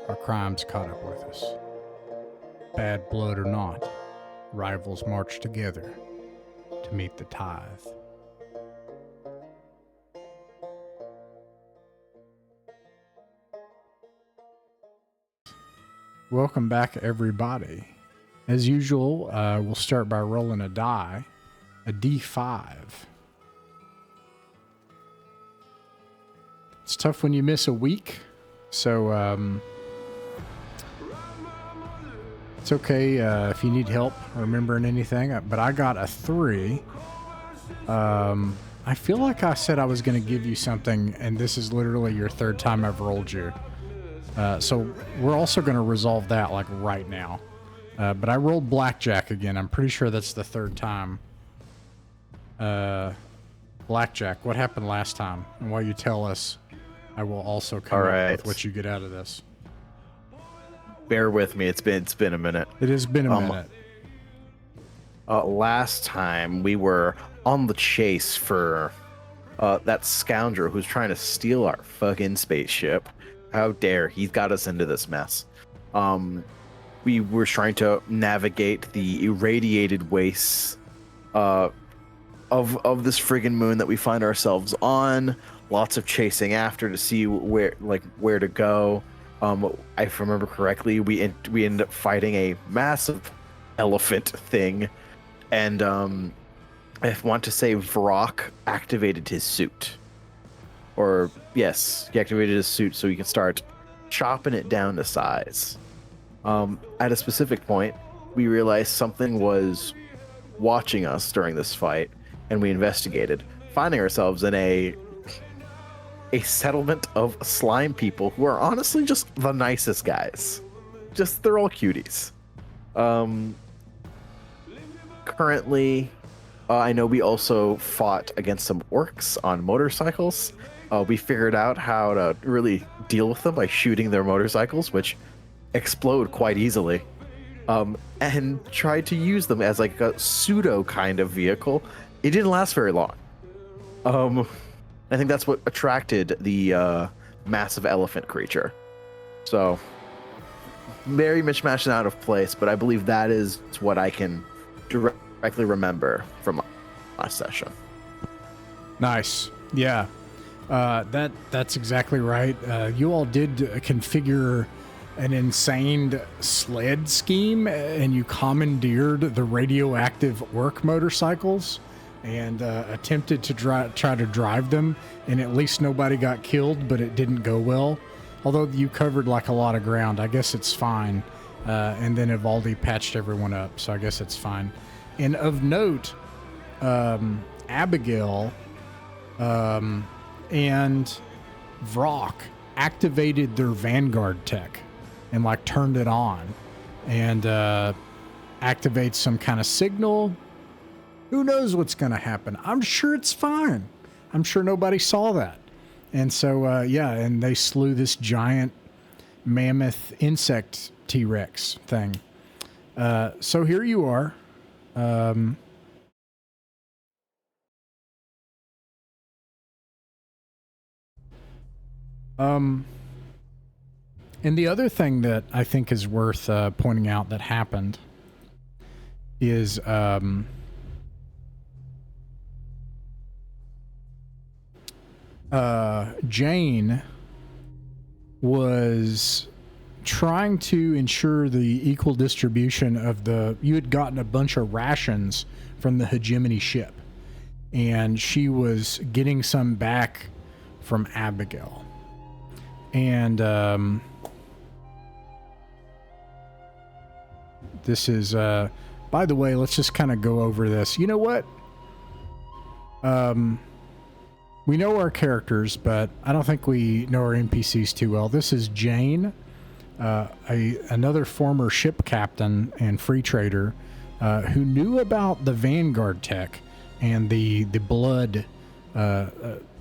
Our crimes caught up with us. Bad blood or not, rivals march together to meet the tithe. Welcome back, everybody. As usual, we'll start by rolling a die, a D5. It's tough when you miss a week, so it's okay if you need help remembering anything, but I got a 3. I feel like I said I was going to give you something, and this is literally your third time I've rolled you. So we're also going to resolve that like right now. But I rolled blackjack again. I'm pretty sure that's the third time. Blackjack, what happened last time? And while you tell us, I will also come up with what you get out of this. Bear with me. It's been a minute. It has been a minute. Last time we were on the chase for that scoundrel who's trying to steal our fucking spaceship. How dare he's got us into this mess. We were trying to navigate the irradiated wastes of this friggin' moon that we find ourselves on. Lots of chasing after to see where to go. If I remember correctly, we ended up fighting a massive elephant thing, and I want to say Vrock activated his suit. Or yes, he activated his suit so he can start chopping it down to size. At a specific point, we realized something was watching us during this fight, and we investigated, finding ourselves in a settlement of slime people who are honestly just the nicest guys. They're all cuties. Currently, I know we also fought against some orcs on motorcycles. We figured out how to really deal with them by shooting their motorcycles, which explode quite easily, and tried to use them as like a pseudo kind of vehicle. It didn't last very long. I think that's what attracted the massive elephant creature. So, very mishmashed and out of place, but I believe that is what I can directly remember from last session. Nice. Yeah. That's exactly right. You all did configure an insane sled scheme, and you commandeered the radioactive orc motorcycles and attempted to try to drive them, and at least nobody got killed, but it didn't go well. Although you covered like a lot of ground, I guess it's fine. And then Evaldi patched everyone up, so I guess it's fine. And of note, Abigail and Vrock activated their Vanguard tech and like turned it on and activates some kind of signal. Who knows what's going to happen? I'm sure it's fine. I'm sure nobody saw that. And so, yeah, and they slew this giant mammoth insect T-Rex thing. So here you are. And the other thing that I think is worth pointing out that happened is Jane was trying to ensure the equal distribution of you had gotten a bunch of rations from the hegemony ship, and she was getting some back from Abigail. And this is by the way, let's just kind of go over this. You know what? We know our characters, but I don't think we know our NPCs too well. This is Jane, another former ship captain and free trader who knew about the Vanguard tech and the blood,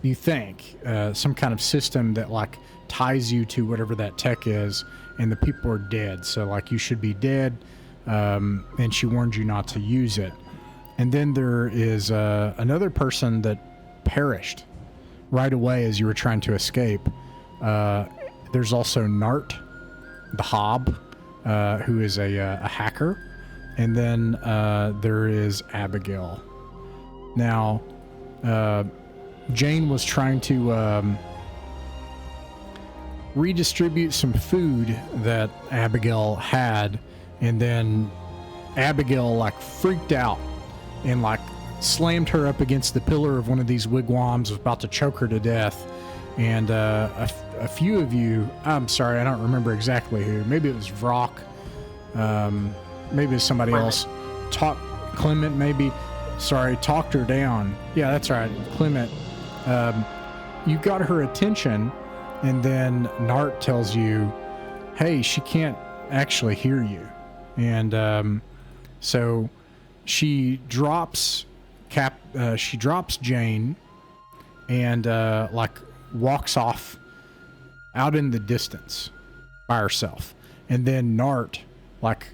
you think, some kind of system that like ties you to whatever that tech is, and the people are dead. So like you should be dead, and she warned you not to use it. And then there is another person that perished right away as you were trying to escape. There's also Nart, the Hob, who is a hacker, and then there is Abigail. Now, Jane was trying to redistribute some food that Abigail had, and then Abigail like freaked out and like slammed her up against the pillar of one of these wigwams, was about to choke her to death. And a few of you, I'm sorry, I don't remember exactly who, maybe it was Vrock, maybe it was somebody else, Clement maybe, sorry, talked her down. Yeah, that's right, Clement. You got her attention, and then Nart tells you, hey, she can't actually hear you. And so she drops Jane and like walks off out in the distance by herself. And then Nart, like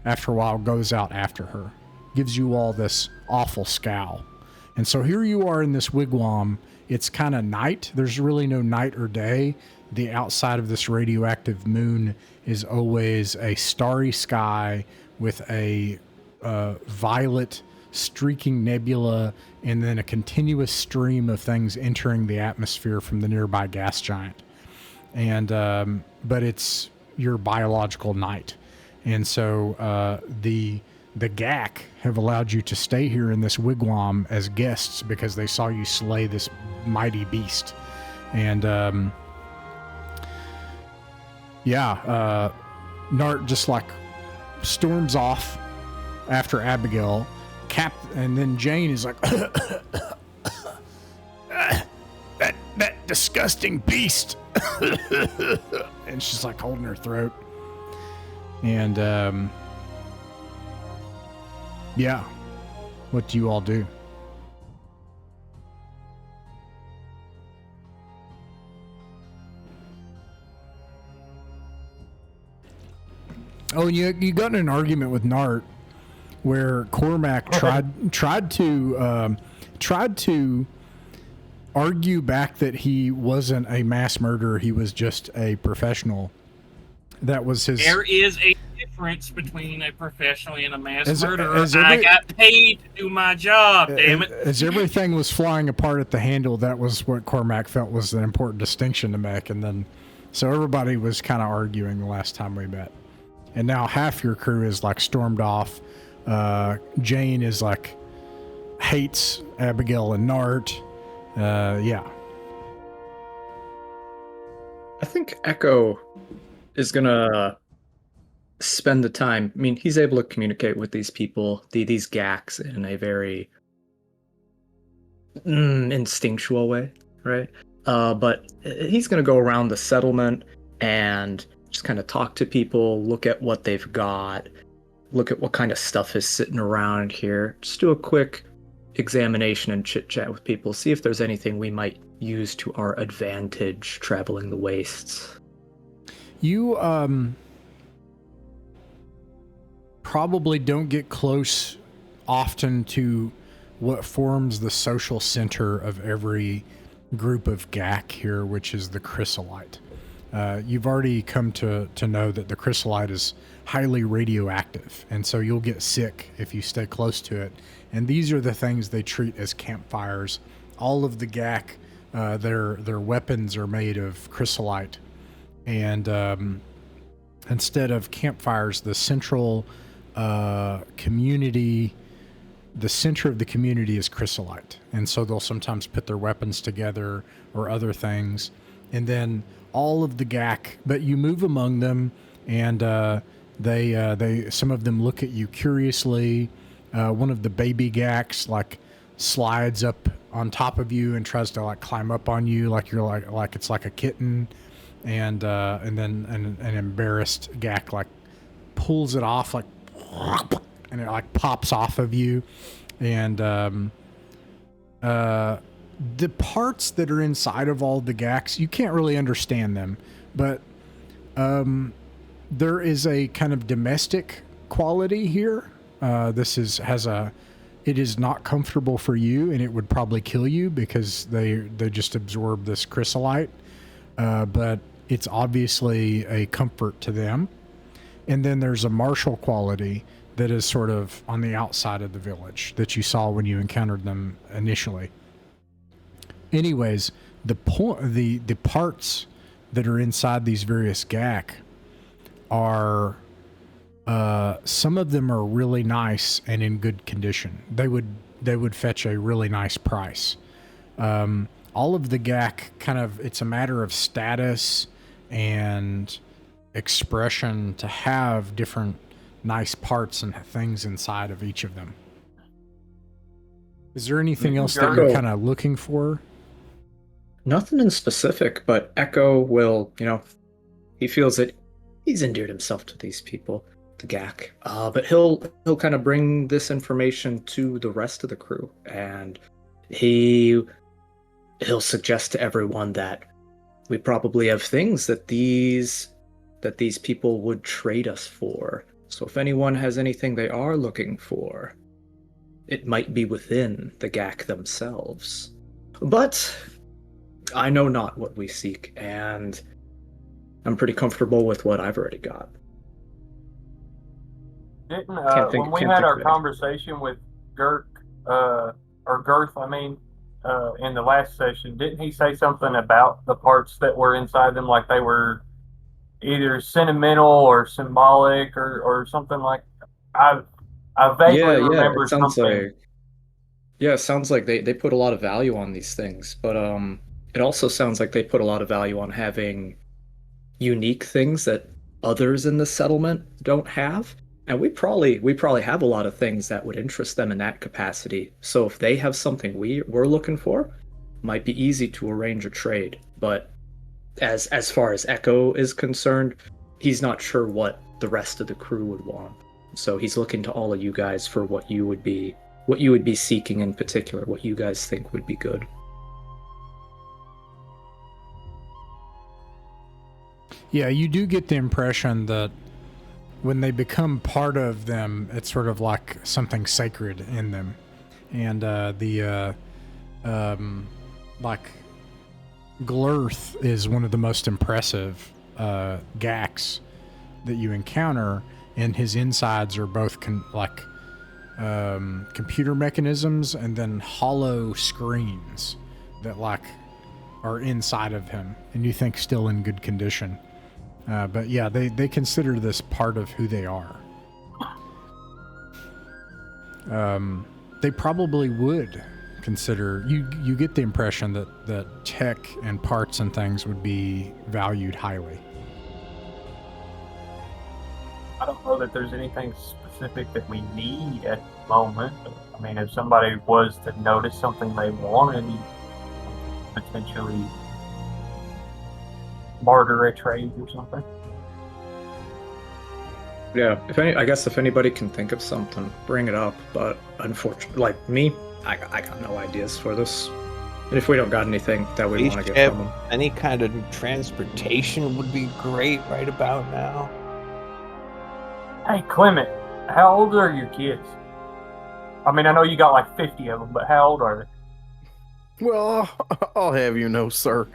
after a while, goes out after her, gives you all this awful scowl. And so here you are in this wigwam. It's kind of night. There's really no night or day. The outside of this radioactive moon is always a starry sky with a violet streaking nebula, and then a continuous stream of things entering the atmosphere from the nearby gas giant. And but it's your biological night. And so the GAC have allowed you to stay here in this wigwam as guests because they saw you slay this mighty beast. And Nart just like storms off after Abigail. And then Jane is like, that disgusting beast. And she's like holding her throat. And what do you all do? Oh, you got in an argument with Nart where Cormac tried to argue back that he wasn't a mass murderer, he was just a professional. That was his. There is a difference between a professional and a mass murderer. I got paid to do my job, damn it. As everything was flying apart at the handle, that was what Cormac felt was an important distinction to make. And then, so everybody was kind of arguing the last time we met. And now half your crew is like stormed off. Jane is like hates Abigail and Nart. I think Echo is gonna spend the time. I mean, he's able to communicate with these people, these GACs, in a very instinctual way, right? But he's gonna go around the settlement and just kind of talk to people, look at what they've got, look at what kind of stuff is sitting around here. Just do a quick examination and chit chat with people, see if there's anything we might use to our advantage traveling the wastes. You probably don't get close often to what forms the social center of every group of GAC here, which is the chrysolite. You've already come to know that the chrysolite is highly radioactive, and so you'll get sick if you stay close to it. And these are the things they treat as campfires. All of the GAC, their weapons are made of chrysolite. And instead of campfires, the central community, the center of the community is chrysolite. And so they'll sometimes put their weapons together or other things. And then all of the GAC, but you move among them, and they some of them look at you curiously. One of the baby GACs like slides up on top of you and tries to like climb up on you like you're like it's like a kitten, and then an embarrassed GAC like pulls it off like, and it like pops off of you, and the parts that are inside of all the GACs, you can't really understand them, but there is a kind of domestic quality here. It is not comfortable for you, and it would probably kill you because they just absorb this chrysolite. But it's obviously a comfort to them. And then there's a martial quality that is sort of on the outside of the village that you saw when you encountered them initially. Anyways, the parts that are inside these various GAC are some of them are really nice and in good condition. They would fetch a really nice price. All of the GAC kind of, it's a matter of status and expression to have different nice parts and things inside of each of them. Is there anything else that you're kind of looking for? Nothing in specific, but Echo will, he feels that he's endeared himself to these people, the GAC. But he'll kind of bring this information to the rest of the crew, and he'll suggest to everyone that we probably have things that these people would trade us for. So if anyone has anything they are looking for, it might be within the GAC themselves. But I know not what we seek, and I'm pretty comfortable with what I've already got. When we had our conversation with Girth, in the last session, didn't he say something about the parts that were inside them, like they were either sentimental or symbolic or something like that? I vaguely remember something. It sounds like they put a lot of value on these things, but it also sounds like they put a lot of value on having unique things that others in the settlement don't have. And we probably have a lot of things that would interest them in that capacity. So if they have something we're looking for, might be easy to arrange a trade. But as far as Echo is concerned, he's not sure what the rest of the crew would want. So he's looking to all of you guys for what you would be seeking in particular, what you guys think would be good. Yeah, you do get the impression that when they become part of them, it's sort of like something sacred in them. And like Glurth is one of the most impressive GACs that you encounter, and his insides are both computer mechanisms and then hollow screens that are inside of him, and you think still in good condition. But yeah, they consider this part of who they are. They probably would consider, you get the impression that tech and parts and things would be valued highly. I don't know that there's anything specific that we need at the moment. I mean, if somebody was to notice something they wanted, potentially barter a trade or something. Yeah, I guess if anybody can think of something, bring it up. But unfortunately, like me, I got no ideas for this. And if we don't got anything that we want to get from them, any kind of transportation would be great right about now. Hey, Clement, how old are your kids? I mean, I know you got like 50 of them, but how old are they? Well, I'll have you know, sir,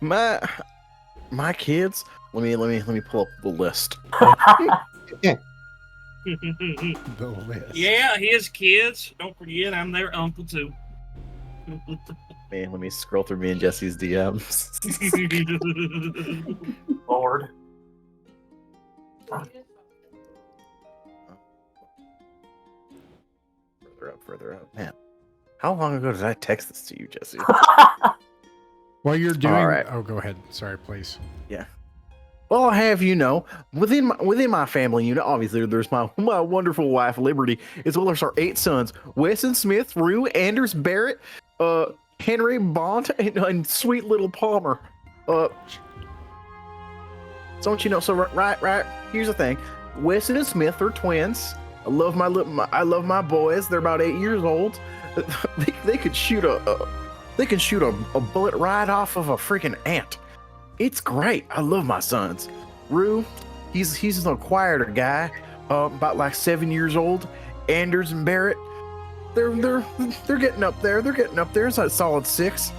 my kids. Let me pull up the list. The list. Yeah, his kids. Don't forget, I'm their uncle too. Man, let me scroll through me and Jesse's DMs. Lord. Further up. Man, how long ago did I text this to you, Jesse? While you're doing... All right. Oh, go ahead. Sorry, please. Yeah. Well, I'll have you know, within my family unit, obviously, there's my wonderful wife, Liberty, as well as our 8 sons, Weston Smith, Rue, Anders, Barrett, Henry, Bond, and sweet little Palmer. Don't you know? So right. Here's the thing: Weston and Smith are twins. I love my boys. They're about 8 years old. They could shoot a bullet right off of a freaking ant. It's great. I love my sons. Rue, he's an acquired guy, about like 7 years old. Anders and Barrett, they're getting up there. It's like solid 6.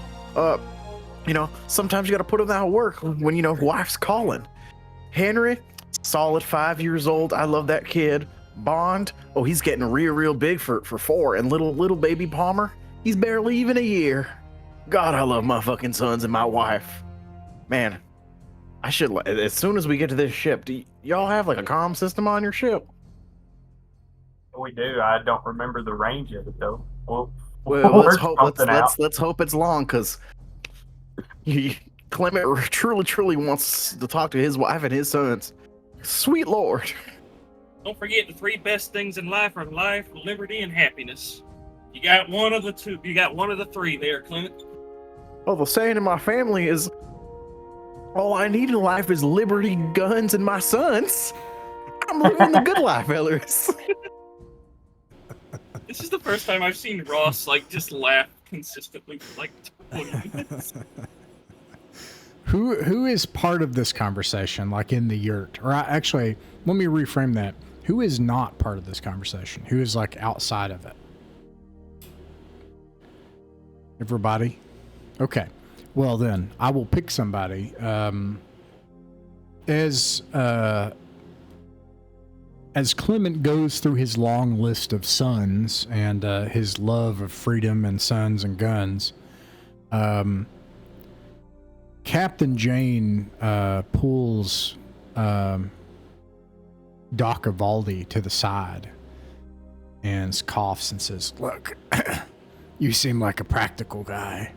sometimes you got to put them out of work when, wife's calling. Henry, solid 5 years old. I love that kid. Bond, he's getting real big for 4. And little baby Palmer, he's barely even a year. God, I love my fucking sons and my wife. Man, I should, as soon as we get to this ship, do y'all have like a comm system on your ship? We do. I don't remember the range of it though. Well, let's let's hope it's long, because Clement truly wants to talk to his wife and his sons. Sweet Lord. Don't forget the 3 best things in life are life, liberty, and happiness. You got one of the 2. You got one of the 3 there, Clement. Well, the saying in my family is, all I need in life is liberty, guns, and my sons. I'm living the good life, Elleris. This is the first time I've seen Ross just laugh consistently for 20 minutes. Who is part of this conversation, like in the yurt? Or actually, let me reframe that. Who is not part of this conversation? Who is outside of it? Everybody? Okay. Well then, I will pick somebody. As Clement goes through his long list of sons and his love of freedom and sons and guns, Captain Jane pulls Doc Evaldi to the side and coughs and says, "Look, you seem like a practical guy.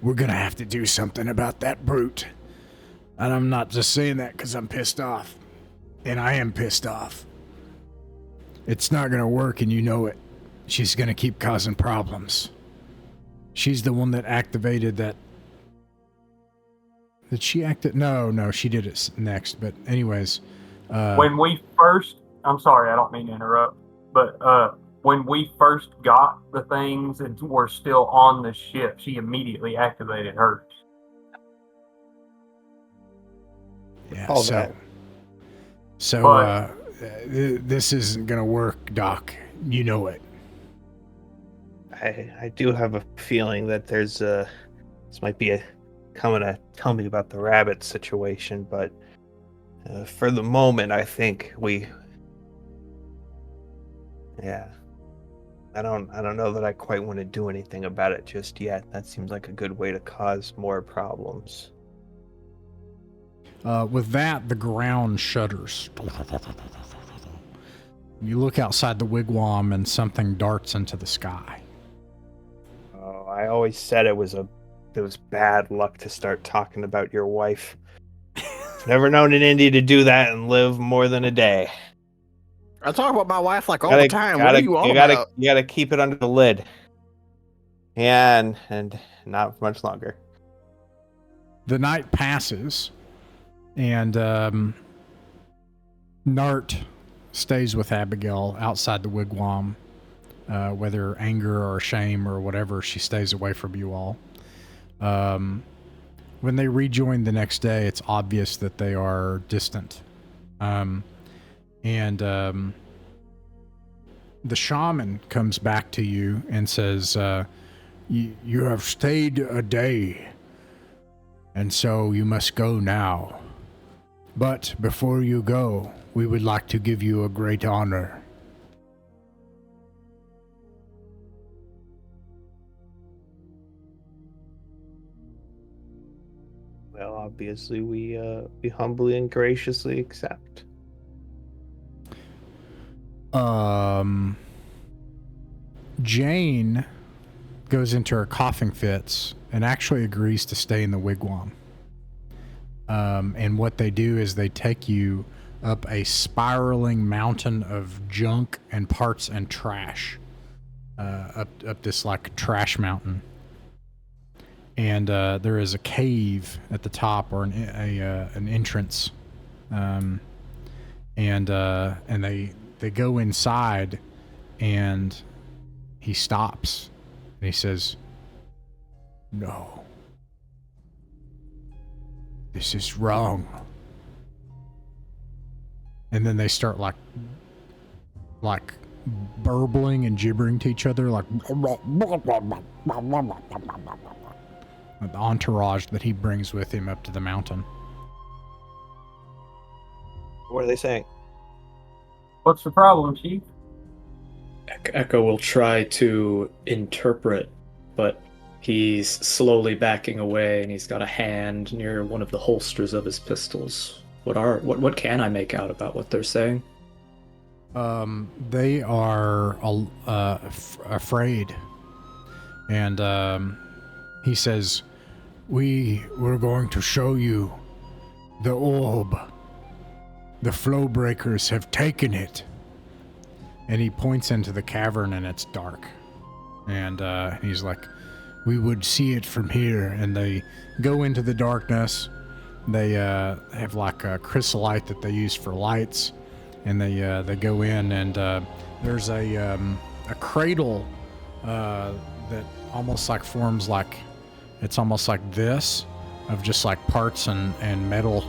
We're gonna have to do something about that brute. And I'm not just saying that because I'm pissed off. And I am pissed off. It's not gonna work, and you know it. She's gonna keep causing problems. She's the one that activated that." Did she act it? No, she did it next. But anyways, when we first, I'm sorry, I don't mean to interrupt, but when we first got the things and were still on the ship, she immediately activated hers. Yeah. So this isn't gonna work, Doc. You know it. I do have a feeling that there's this might be coming to tell me about the rabbit situation, but for the moment, I think I don't know that I quite want to do anything about it just yet. That seems like a good way to cause more problems. With that, the ground shudders. You look outside the wigwam and something darts into the sky. Oh, I always said it was bad luck to start talking about your wife. Never known an Indie to do that and live more than a day. I talk about my wife all the time. What are you all about? You gotta keep it under the lid. And not for much longer. The night passes, and Nart stays with Abigail outside the wigwam. Whether anger or shame or whatever, she stays away from you all. When they rejoin the next day, it's obvious that they are distant. The shaman comes back to you and says, you have stayed a day, and so you must go now. But before you go, we would like to give you a great honor. Well, obviously, we humbly and graciously accept. Jane goes into her coughing fits and actually agrees to stay in the wigwam. And what they do is they take you up a spiraling mountain of junk and parts and trash, up this trash mountain. And there is a cave at the top, or an entrance, and they go inside, and he stops, and he says, "No, this is wrong." And then they start like burbling and gibbering to each other, the entourage that he brings with him up to the mountain. What are they saying? What's the problem, Chief? Echo will try to interpret, but he's slowly backing away, and he's got a hand near one of the holsters of his pistols. What can I make out about what they're saying? They are afraid, and he says, "We were going to show you the orb. The flow breakers have taken it." And he points into the cavern, and it's dark. And he's like, "We would see it from here." And they go into the darkness. They have like a chrysolite that they use for lights. And they go in, and there's a cradle that almost like forms like, it's almost like this, of just like parts and metal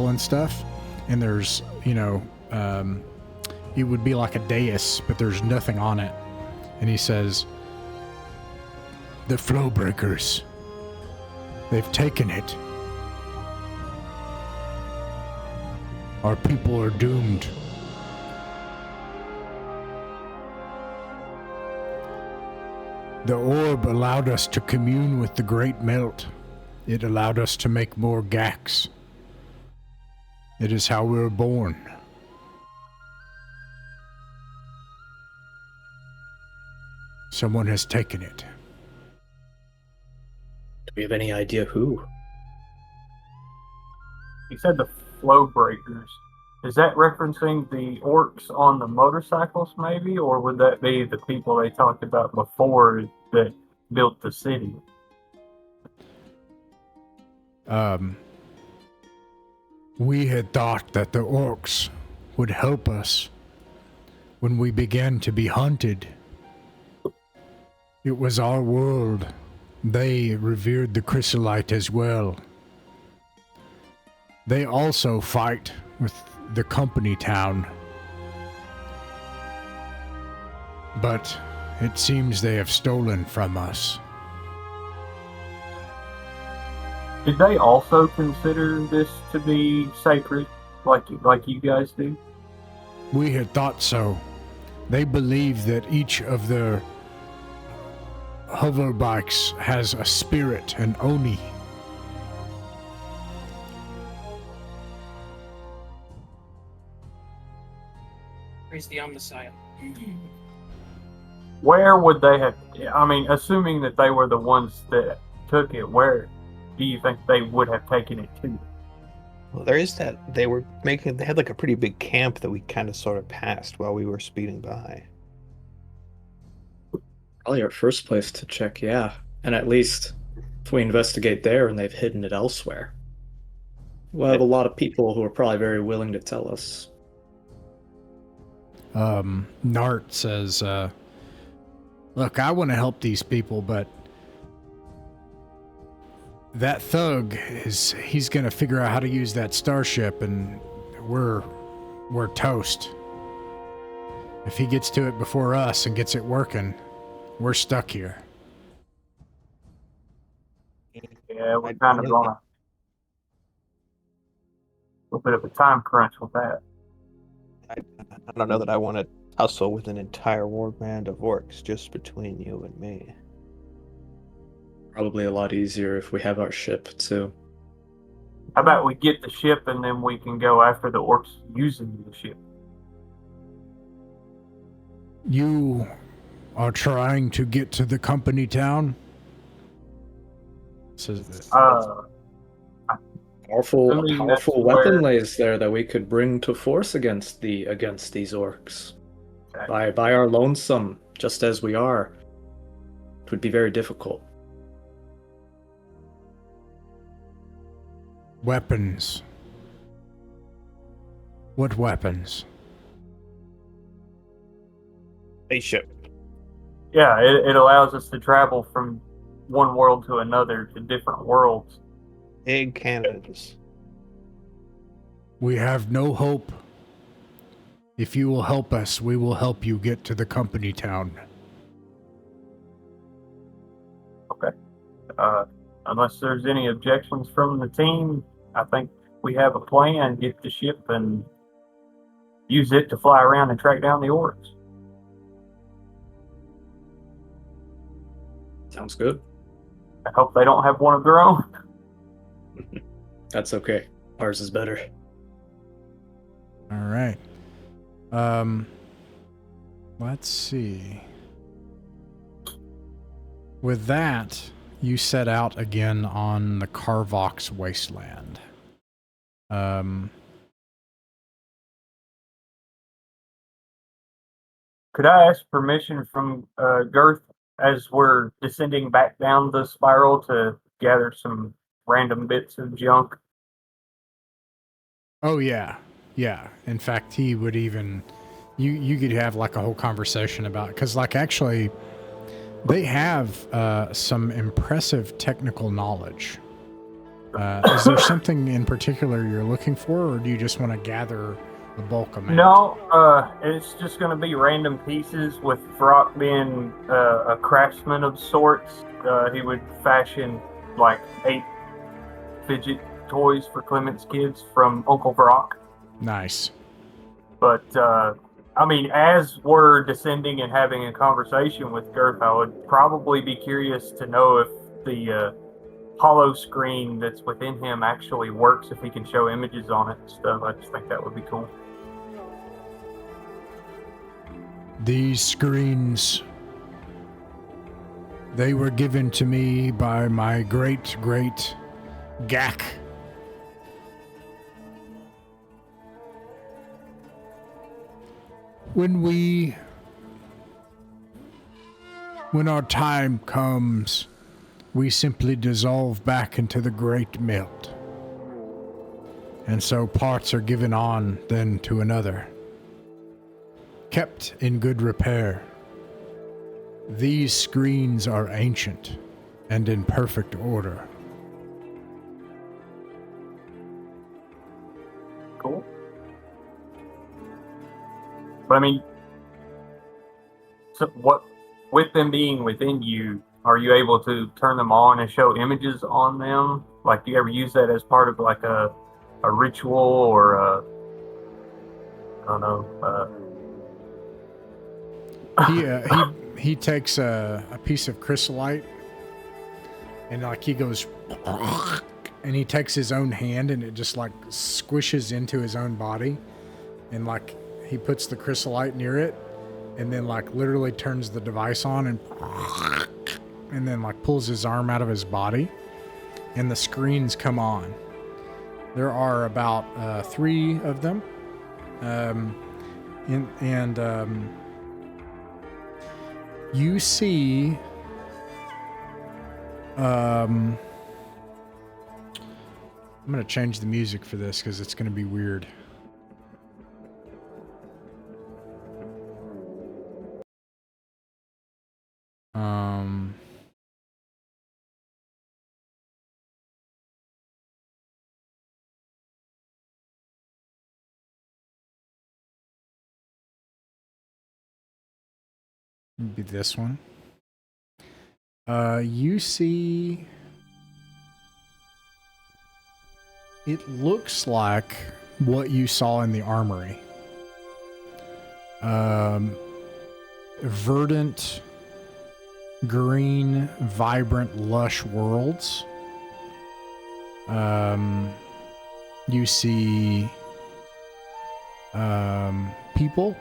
and stuff. And there's, it would be like a dais, but there's nothing on it. And he says, "The flow breakers, they've taken it. Our people are doomed." The orb allowed us to commune with the Great Melt. It allowed us to make more gax. It is how we were born. Someone has taken it. Do we have any idea who? He said the flow breakers. Is that referencing the orcs on the motorcycles, maybe? Or would that be the people they talked about before that built the city? We had thought that the orcs would help us when we began to be hunted. It was our world. They revered the chrysolite as well. They also fight with the Company Town. But it seems they have stolen from us. Did they also consider this to be sacred, like you guys do? We had thought so. They believe that each of their hover bikes has a spirit, an oni. Praise the Omnissiah. Where would they have? I mean, assuming that they were the ones that took it, where do you think they would have taken it to? Well, there is that they had like a pretty big camp that we kind of sort of passed while we were speeding by. Probably our first place to check, yeah. And at least if we investigate there and they've hidden it elsewhere, we'll have a lot of people who are probably very willing to tell us. Nart says, "Look, I want to help these people, but that thug he's going to figure out how to use that starship, and we're toast. If he gets to it before us and gets it working, we're stuck here." Yeah, we're kind of on a little bit of a time crunch with that. I don't know that I want to tussle with an entire war band of orcs just between you and me. Probably a lot easier if we have our ship, too. How about we get the ship and then we can go after the orcs using the ship? You are trying to get to the Company Town? Says this. Powerful that's weapon where- lays there that we could bring to force against these orcs. Okay. By our lonesome, just as we are, it would be very difficult. Weapons. What weapons? Spaceship. Yeah, it allows us to travel from one world to another, to different worlds. Big cannons. We have no hope. If you will help us, we will help you get to the Company Town. unless there's any objections from the team, I think we have a plan. Get the ship and use it to fly around and track down the orcs. Sounds good. I hope they don't have one of their own. That's okay. Ours is better. All right. Let's see. With that, you set out again on the Carvox wasteland. Could I ask permission from Girth as we're descending back down the spiral to gather some random bits of junk? Oh yeah. Yeah. In fact, he would even you could have like a whole conversation about, because like actually they have some impressive technical knowledge. Is there something in particular you're looking for, or do you just want to gather the bulk amount? No, it's just going to be random pieces, with Brock being a craftsman of sorts. He would fashion like 8 fidget toys for Clement's kids from Uncle Brock. Nice. But, I mean, as we're descending and having a conversation with Girth, I would probably be curious to know if the hollow screen that's within him actually works, if he can show images on it and stuff. I just think that would be cool. These screens, they were given to me by my great Gak. When our time comes, we simply dissolve back into the great melt. And so parts are given on then to another, kept in good repair. These screens are ancient and in perfect order. Cool. But I mean, so what, with them being within you, are you able to turn them on and show images on them? Like, do you ever use that as part of like a ritual or a, I don't know, He takes a piece of chrysolite and like he goes and he takes his own hand and it just like squishes into his own body, and like he puts the chrysolite near it and then like literally turns the device on and then like pulls his arm out of his body and the screens come on. There are about 3 of them. You see I'm going to change the music for this because it's going to be weird. Be this one. You see, it looks like what you saw in the armory. Verdant, green, vibrant, lush worlds. You see people.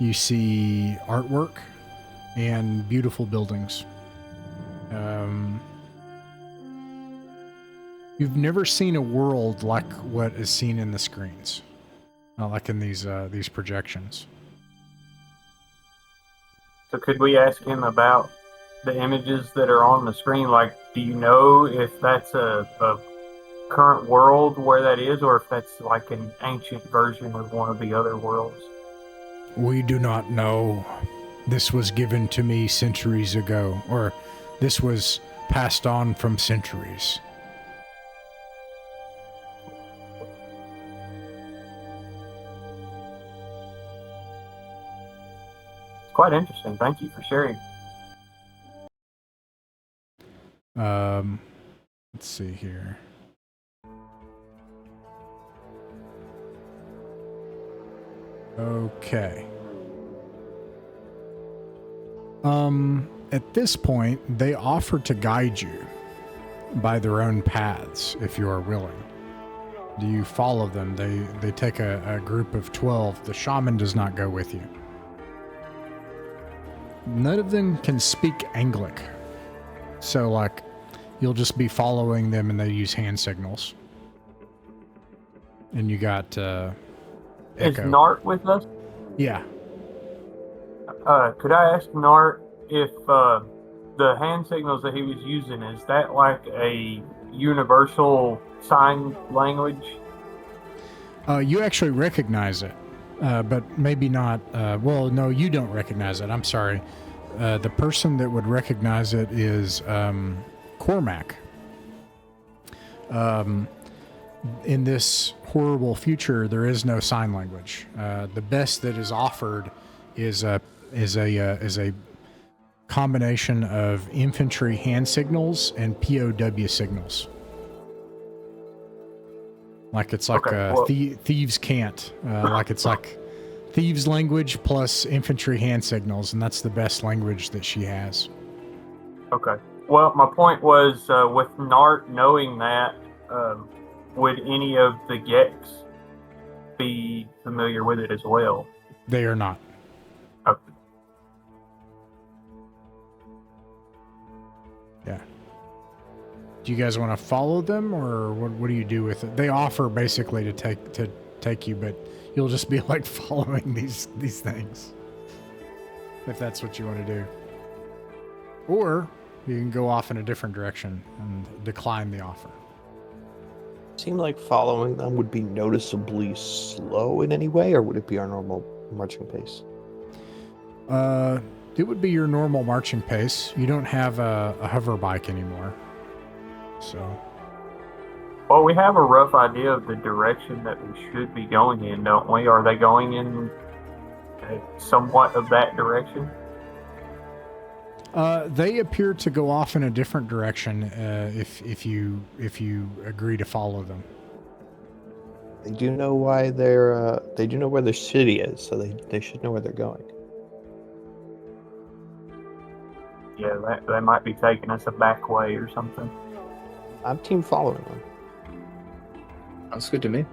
You see artwork and beautiful buildings. You've never seen a world like what is seen in the screens, like in these projections. so could we ask him about the images that are on the screen? Like, do you know if that's a current world where that is, or if that's like an ancient version of one of the other worlds? We do not know. This was given to me centuries ago, or this was passed on from centuries. It's quite interesting. Thank you for sharing. Let's see here. Okay. At this point, they offer to guide you by their own paths if you are willing. Do you follow them? They take a group of 12. The shaman does not go with you. None of them can speak Anglic. So, like, you'll just be following them and they use hand signals. And you got, Is Echo. Nart with us? Yeah. Could I ask Nart if the hand signals that he was using, is that like a universal sign language? You actually recognize it, but maybe not. Well, no, you don't recognize it. I'm sorry. The person that would recognize it is Cormac. In this horrible future, there is no sign language. The best that is offered is a combination of infantry hand signals and POW signals. Like it's like thieves can't. Like it's like thieves language plus infantry hand signals, and that's the best language that she has. Okay. Well, my point was with Nart knowing that, would any of the Gex be familiar with it as well? They are not. Okay. Yeah. Do you guys want to follow them, or what do you do with it? They offer basically to take you, but you'll just be like following these things, if that's what you want to do. Or you can go off in a different direction and decline the offer. Seem like following them would be noticeably slow in any way, or would it be our normal marching pace? It would be your normal marching pace. You don't have a hover bike anymore. So. Well, we have a rough idea of the direction that we should be going in, don't we? Are they going in somewhat of that direction? They appear to go off in a different direction if you agree to follow them. They do know why they do know where their city is, so they should know where they're going. Yeah, they might be taking us a back way or something. I'm team following them. Sounds good to me.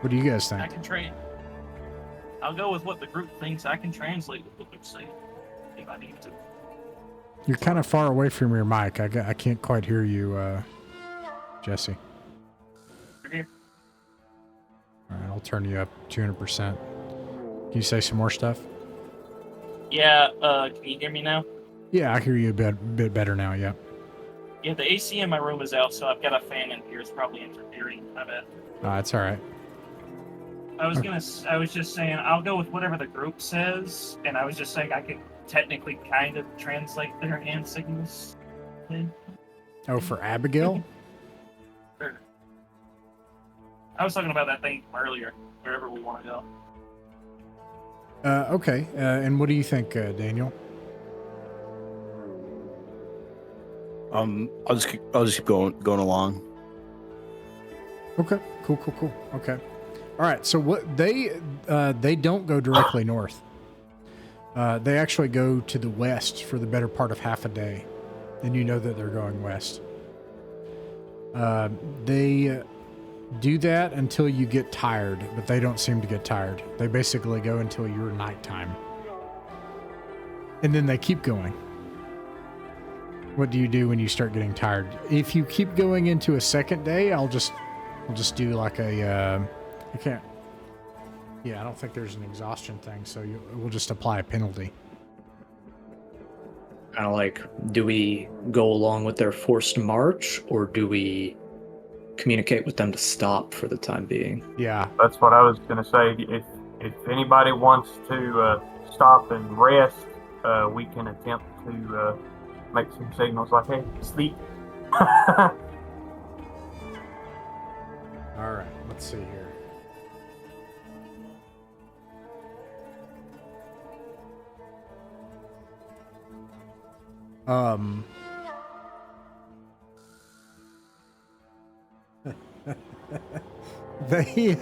What do you guys think? I can train. I'll go with what the group thinks. I can translate what they're saying if I need to. You're kind of far away from your mic. I can't quite hear you, Jesse. You're here. All right, I'll turn you up 200%. Can you say some more stuff? Yeah, can you hear me now? Yeah, I hear you a bit better now, yeah. Yeah, the AC in my room is out, so I've got a fan in here. It's probably interfering. My bad. That's all right. I was just saying I'll go with whatever the group says, and I was just saying I could technically kind of translate their hand signals. Oh, for Abigail? Sure. I was talking about that thing from earlier, wherever we want to go. Okay. And what do you think, Daniel? I'll just keep going along. Okay. Cool. Okay. All right. So what they don't go directly north. They actually go to the west for the better part of half a day. Then you know that they're going west. They do that until you get tired, but they don't seem to get tired. They basically go until your nighttime. And then they keep going. What do you do when you start getting tired? If you keep going into a second day, I'll just do like a, I can't, yeah, I don't think there's an exhaustion thing, so we'll just apply a penalty. Kind of like, do we go along with their forced march, or do we communicate with them to stop for the time being? Yeah. That's what I was going to say. If anybody wants to stop and rest, we can attempt to make some signals like, hey, sleep. All right, let's see here. Um, they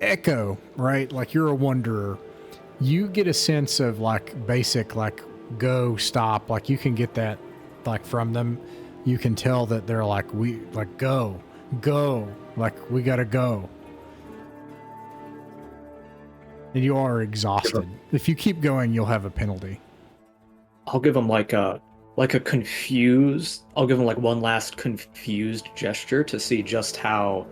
echo, right? Like you're a wanderer. You get a sense of like basic, like go, stop. Like you can get that like from them. You can tell that they're like, go, like we gotta go. And you are exhausted. If you keep going, you'll have a penalty. I'll give him like a confused. I'll give him like one last confused gesture to see just how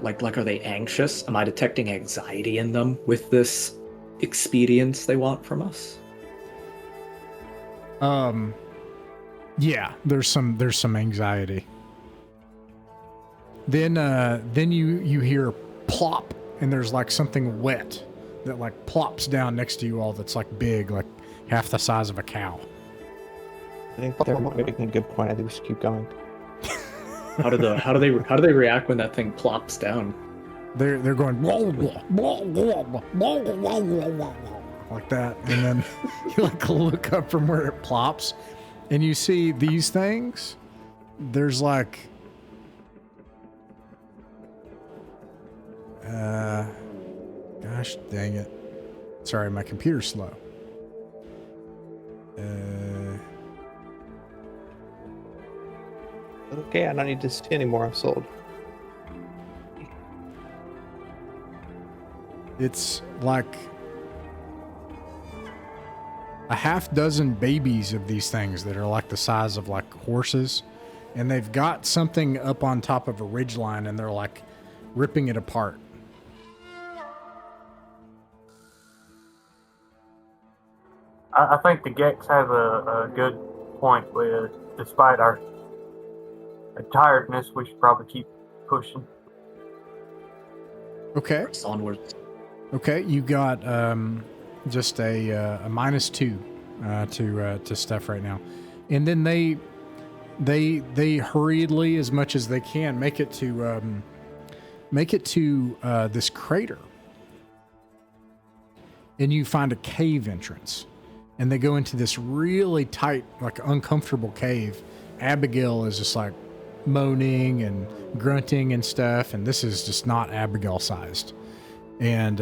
like are they anxious? Am I detecting anxiety in them with this experience they want from us? Yeah, there's some anxiety. Then you hear plop, and there's like something wet that like plops down next to you all that's like big, like half the size of a cow. I think they're making a good point. I think we should keep going. How do they react when that thing plops down? They're going blah, blah, blah, blah, blah, blah, blah, blah, like that, and then you like look up from where it plops, and you see these things. There's like gosh dang it. Sorry, my computer's slow. Okay, I don't need to see anymore. I'm sold. It's like a half dozen babies of these things that are like the size of like horses, and they've got something up on top of a ridgeline, and they're like ripping it apart. I think the Gex have a good point with, despite our tiredness, we should probably keep pushing. Okay. Onwards. Okay, you got just a -2 to stuff right now, and then they hurriedly, as much as they can, make it to this crater, and you find a cave entrance, and they go into this really tight, like uncomfortable cave. Abigail is just like moaning and grunting and stuff, and this is just not Abigail sized. And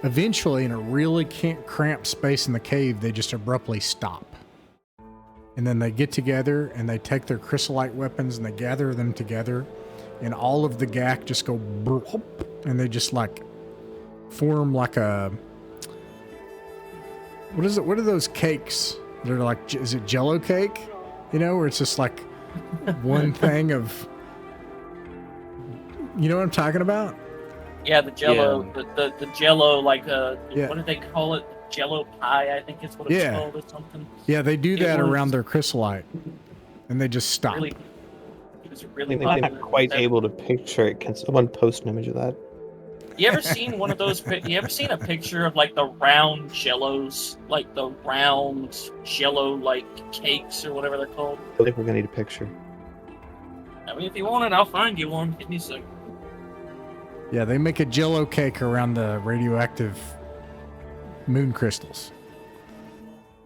eventually, in a really cramped space in the cave, they just abruptly stop. And then they get together and they take their chrysolite weapons and they gather them together, and all of the gack just go brrp, and they just like form like a, what is it? What are those cakes? They're like, is it Jello cake? You know, where it's just like one thing of, you know what I'm talking about? Yeah, the Jello, Yeah. the Jello, like Yeah. what do they call it? Jello pie, I think it's what it's Yeah. called, or something. Yeah, they do It that was around their chrysolite, and they just stop. Really, it was I really think I'm popular. not quite able to picture it. Can someone post an image of that? You ever seen one of those? You ever seen a picture of like the round Jellos, like the round Jello like cakes or whatever they're called? I think we're gonna need a picture. I mean, if you want it, I'll find you one. Give me a second. Yeah, they make a Jello cake around the radioactive moon crystals,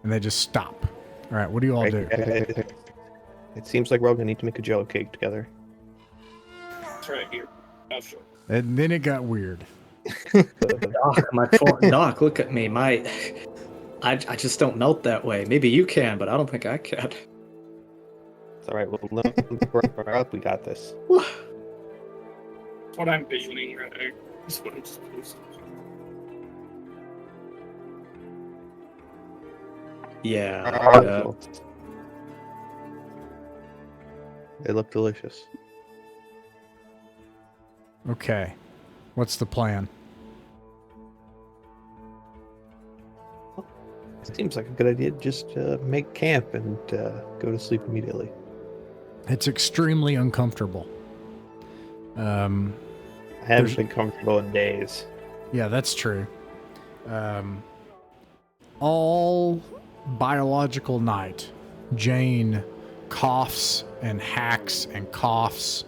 and they just stop. All right, what do you all do? It seems like we're all gonna need to make a Jello cake together. It's right here. I'll show you. And then it got weird. Doc, look at me. I just don't melt that way. Maybe you can, but I don't think I can. It's all right. We're up. We got this. That's what I'm visioning right there. That's what I just posted. Yeah. They look delicious. Okay, what's the plan? Seems like a good idea. Just make camp and go to sleep immediately. It's extremely uncomfortable. I haven't been comfortable in days. Yeah, that's true. All biological night, Jane coughs and hacks and coughs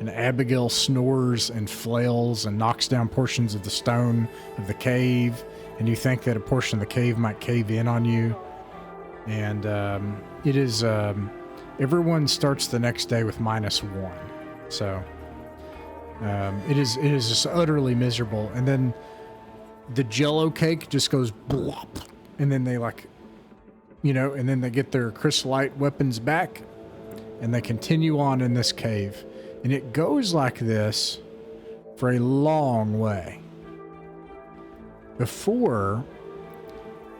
and Abigail snores and flails and knocks down portions of the stone of the cave, and you think that a portion of the cave might cave in on you. And it is everyone starts the next day with -1, so it is just utterly miserable. And then the Jello cake just goes blop, and then they and then they get their crystallite weapons back, and they continue on in this cave, and it goes like this for a long way before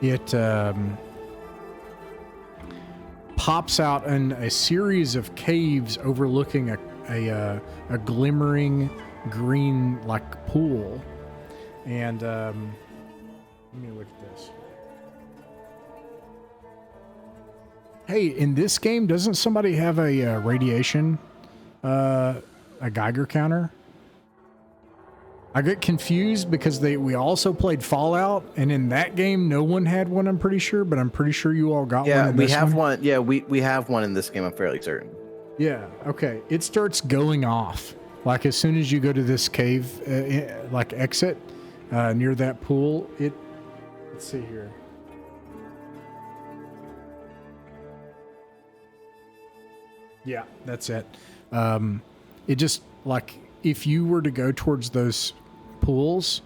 it pops out in a series of caves overlooking a glimmering green pool. And let me look at this. Hey, in this game, doesn't somebody have a radiation, a Geiger counter? I get confused because we also played Fallout, and in that game, no one had one, I'm pretty sure, but I'm pretty sure you all got one in this one. Yeah, we have one in this game, I'm fairly certain. Yeah, okay. It starts going off. Like, as soon as you go to this cave, exit, near that pool, let's see here. Yeah, that's it. It just, if you were to go towards those pools,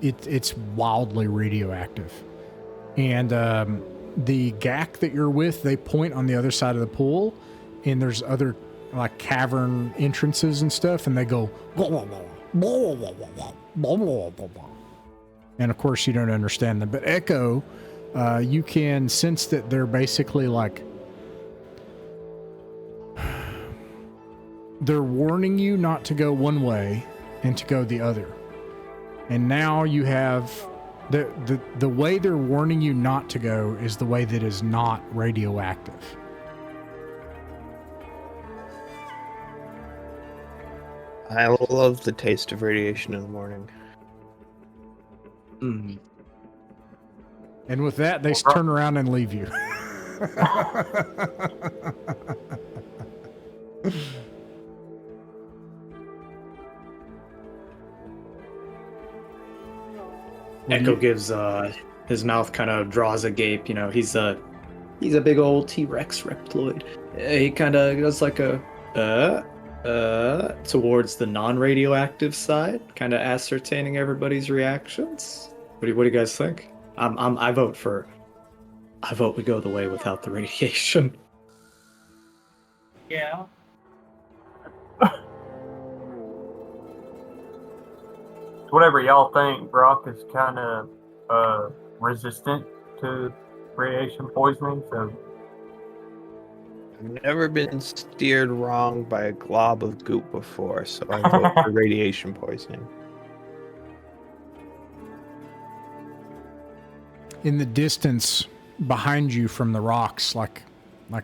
it's wildly radioactive. And the GAC that you're with, they point on the other side of the pool, and there's other cavern entrances and stuff, and they go blah, blah, blah, blah, blah, blah, blah, blah, blah, blah. And of course you don't understand them. But Echo, you can sense that they're basically they're warning you not to go one way and to go the other. And now you have the way they're warning you not to go is the way that is not radioactive. I love the taste of radiation in the morning. Mm. And with that, they turn around and leave you. Echo gives his mouth kind of draws a gape. He's a big old T-Rex reptiloid. He kind of does towards the non-radioactive side, kind of ascertaining everybody's reactions. What do you guys think? I vote we go the way without the radiation. Yeah. Whatever y'all think, Brock is kind of resistant to radiation poisoning, so I've never been steered wrong by a glob of goop before, so I vote for radiation poisoning. In the distance behind you from the rocks, like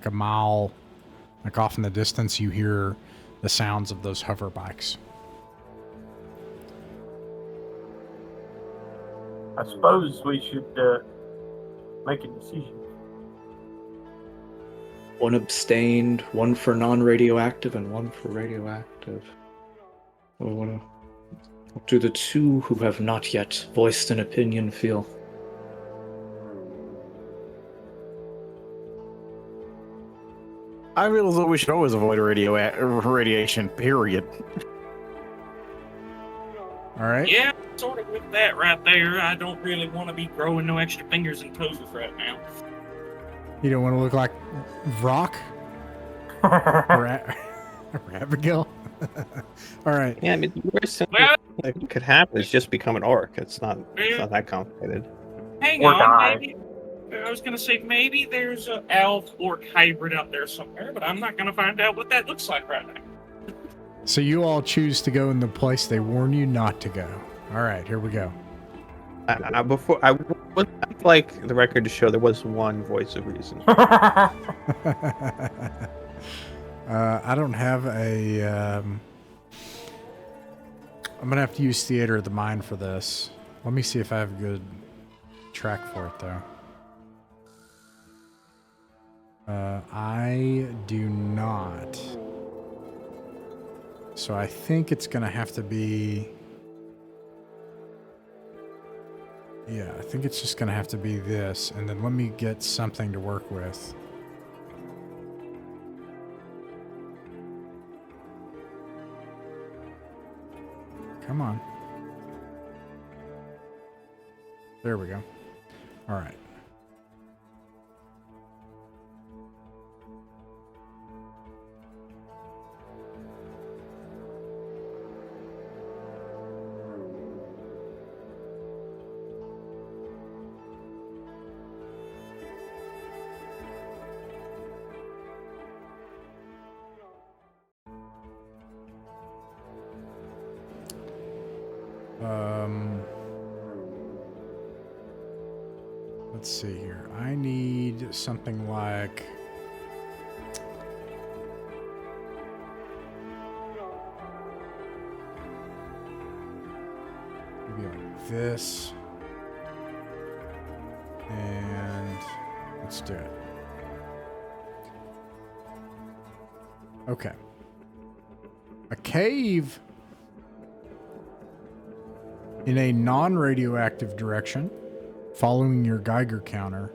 a mile, off in the distance, you hear the sounds of those hover bikes. I suppose we should make a decision. One abstained, one for non-radioactive, and one for radioactive. What do the two who have not yet voiced an opinion feel? I feel that we should always avoid radiation, period. All right. Yeah, sort of with that right there. I don't really want to be growing no extra fingers and toes right now. You don't want to look like Vrock or Abigail. All right. Yeah, I mean, the worst thing that could happen is just become an orc. It's not that complicated. Hang Or on, die. maybe. I was going to say maybe there's an elf-orc hybrid out there somewhere, but I'm not going to find out what that looks like right now. So you all choose to go in the place they warn you not to go. All right, here we go. I would like the record to show there was one voice of reason. I don't have a... I'm going to have to use Theater of the Mind for this. Let me see if I have a good track for it, though. I do not. So I think it's going to have to be... Yeah, I think it's just going to have to be this. And then let me get something to work with. Come on. There we go. All right. Let's see here. I need something like... maybe like this. And let's do it. Okay. A cave in a non-radioactive direction, following your Geiger counter.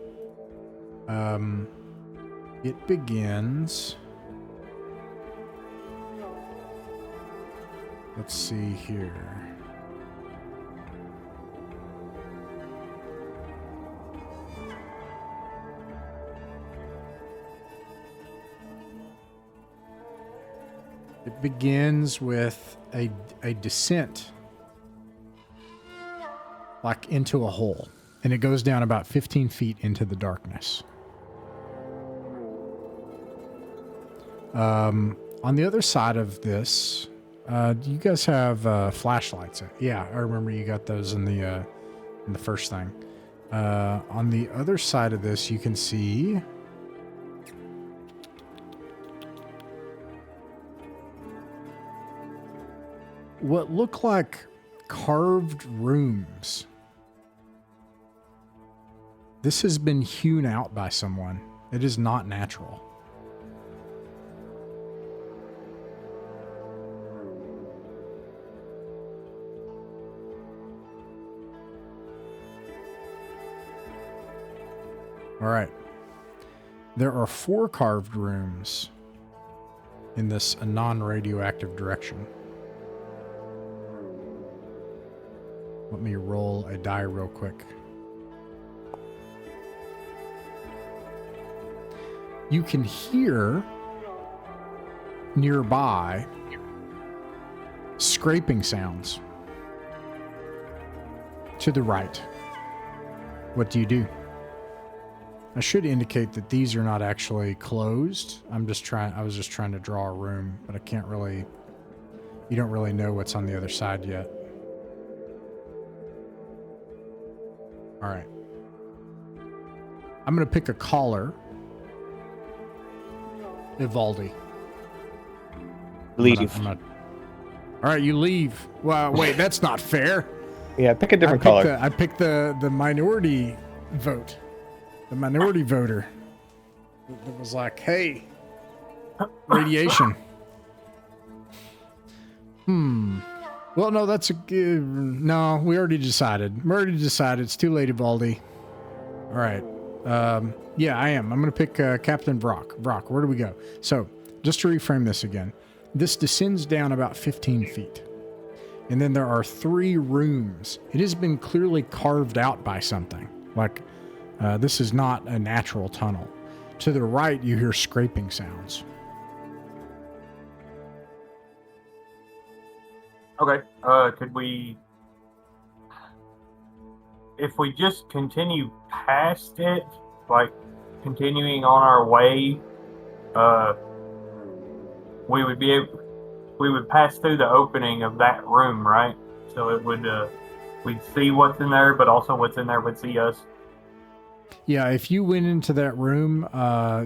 It begins... let's see here. It begins with a descent, like into a hole, and it goes down about 15 feet into the darkness. On the other side of this, do you guys have flashlights? Yeah, I remember you got those in the first thing. On the other side of this, you can see what look like carved rooms. This has been hewn out by someone. It is not natural. All right. There are 4 carved rooms in this non-radioactive direction. Let me roll a die real quick. You can hear nearby scraping sounds to the right. What do you do? I should indicate that these are not actually closed. I was just trying to draw a room, but I can't really, you don't really know what's on the other side yet. All right. I'm going to pick a caller. Ivaldi. Leave. All right, you leave. Well, wait, that's not fair. Yeah, pick a different color. I picked the minority vote. The minority voter. It was like, hey, radiation. Well, no, that's a good... No, we already decided. It's too late, Ivaldi. All right. Yeah, I am. I'm going to pick Captain Brock. Brock, where do we go? So, just to reframe this again. This descends down about 15 feet. And then there are 3 rooms. It has been clearly carved out by something. Like, this is not a natural tunnel. To the right, you hear scraping sounds. Okay. Could we, if we just continue past it, like continuing on our way, we would pass through the opening of that room, right? So it would, we'd see what's in there, but also what's in there would see us. Yeah, if you went into that room,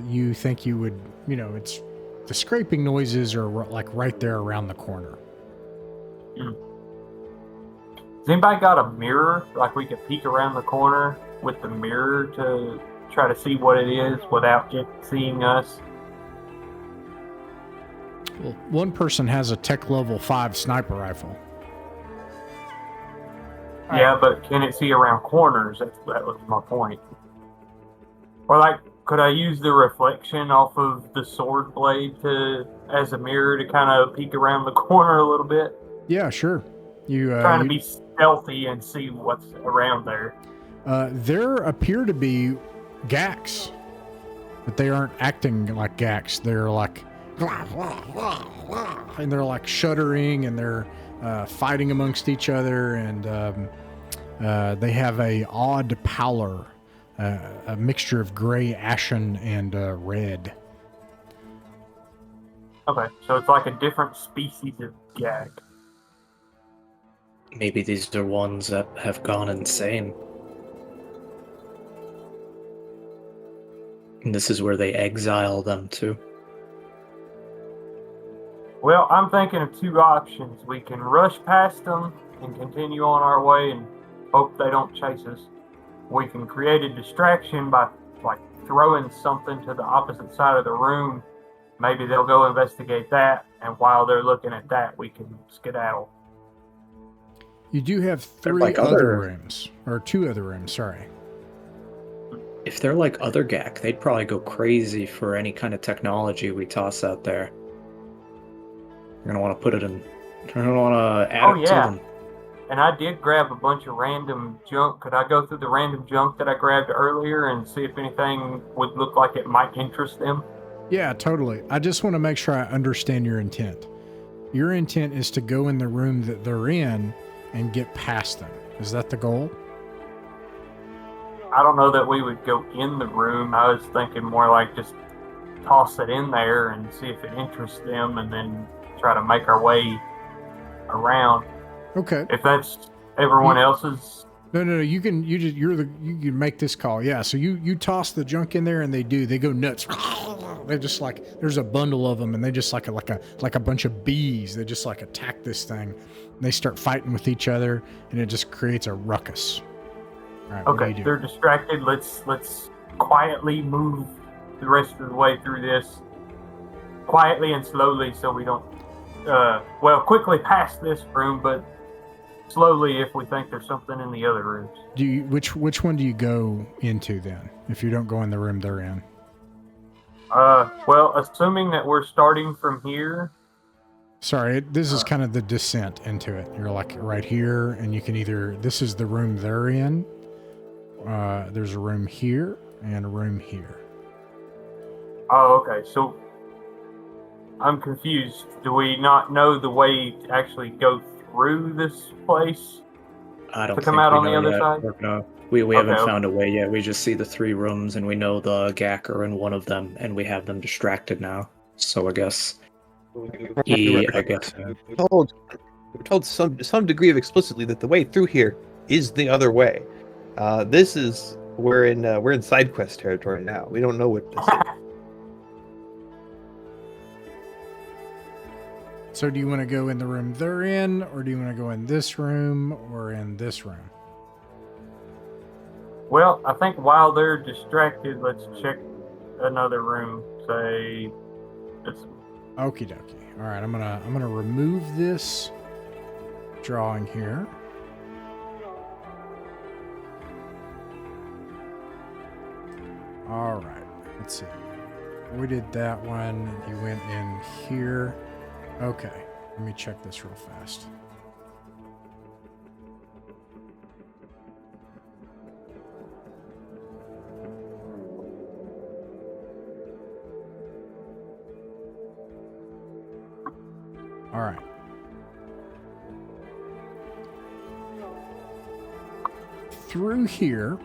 you think you would, it's the scraping noises are like right there around the corner. Has anybody got a mirror? Like we could peek around the corner with the mirror to try to see what it is without it seeing us? Well, one person has a tech level 5 sniper rifle. Yeah, but can it see around corners? That was my point. Or like, could I use the reflection off of the sword blade as a mirror to kind of peek around the corner a little bit? Yeah, sure. Trying to be stealthy and see what's around there. There appear to be Gax, but they aren't acting like Gax. They're like, and they're like shuddering, and they're fighting amongst each other, and they have a odd pallor, a mixture of gray, ashen, and red. Okay, so it's like a different species of gag. Maybe these are ones that have gone insane. And this is where they exile them to. Well, I'm thinking of two options. We can rush past them and continue on our way and hope they don't chase us. We can create a distraction by like throwing something to the opposite side of the room. Maybe they'll go investigate that, and while they're looking at that, we can skedaddle. You do have three like other rooms, or 2 other rooms, sorry. If they're like other GAC, they'd probably go crazy for any kind of technology we toss out there. You're gonna want to put it in. You're gonna want to add it to them. And I did grab a bunch of random junk. Could I go through the random junk that I grabbed earlier and see if anything would look like it might interest them? Yeah, totally. I just want to make sure I understand your intent. Your intent is to go in the room that they're in and get past them. Is that the goal? I don't know that we would go in the room. I was thinking more like just toss it in there and see if it interests them, and then try to make our way around. Okay. If that's everyone else's. No. You can make this call. Yeah. So you toss the junk in there, and they go nuts. They're just like, there's a bundle of them, and they just like a bunch of bees. They just like attack this thing. And they start fighting with each other, and it just creates a ruckus. All right, Okay, they're distracted. Let's quietly move the rest of the way through this, quietly and slowly, so we don't. Quickly past this room, but slowly if we think there's something in the other rooms. Which one do you go into then? If you don't go in the room they're in. Assuming that we're starting from here. Sorry, this is kind of the descent into it. You're like right here, and you can either, this is the room they're in. There's a room here and a room here. Oh, okay. So I'm confused. Do we not know the way to actually go through this place? I don't to come think out we on the know other yet. side? We haven't found a way yet. We just see the 3 rooms, and we know the GAC are in one of them, and we have them distracted now. So I guess we're told some degree of explicitly that the way through here is the other way. We're in side quest territory now. We don't know what this is. So do you want to go in the room they're in, or do you want to go in this room or in this room? Well, I think while they're distracted, let's check another room. Say this. Okie dokie. All right, I'm gonna remove this drawing here. All right, let's see. We did that one. You went in here. Okay, let me check this real fast. All right. Through here,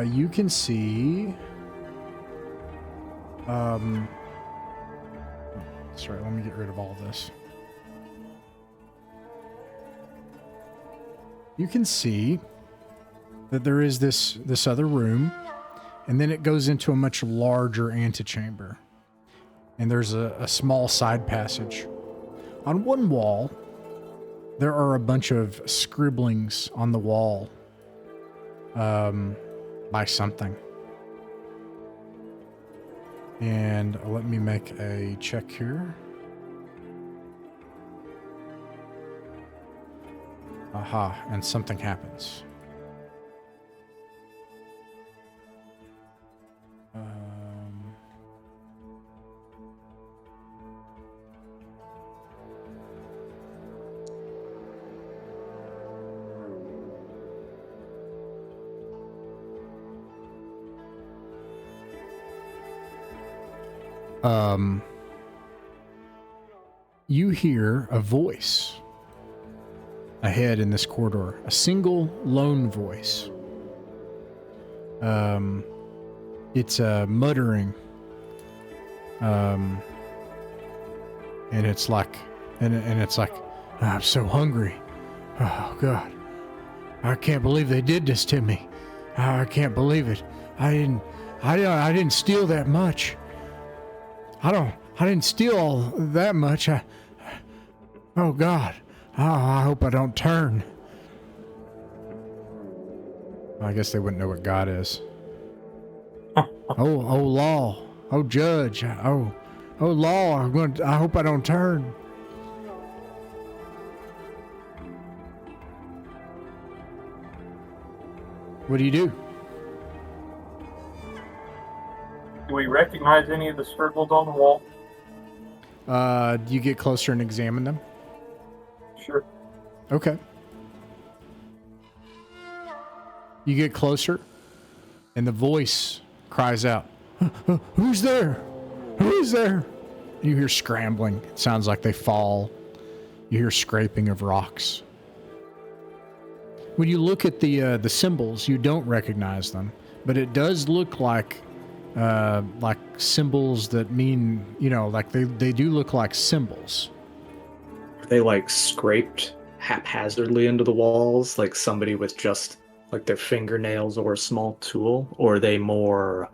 you can see. Sorry, let me get rid of all this. You can see that there is this other room, and then it goes into a much larger antechamber. And there's a small side passage. On one wall, there are a bunch of scribblings on the wall by something. And let me make a check here. Aha, and something happens. You hear a voice ahead in this corridor, a single lone voice. It's muttering, and it's like, and it's like, I'm so hungry. Oh God, I can't believe they did this to me. I can't believe it. I didn't steal that much. I didn't steal all that much. Oh God. Oh, I hope I don't turn. I guess they wouldn't know what God is. Oh law. Oh judge. Oh law. I hope I don't turn. What do? Do we recognize any of the scribbles on the wall? Do you get closer and examine them? Sure. Okay. You get closer, and the voice cries out, "Who's there? Who's there?" You hear scrambling. It sounds like they fall. You hear scraping of rocks. When you look at the symbols, you don't recognize them, but it does look like symbols that mean, like they do look like symbols. Are they like scraped haphazardly into the walls, like somebody with just like their fingernails or a small tool, or are they more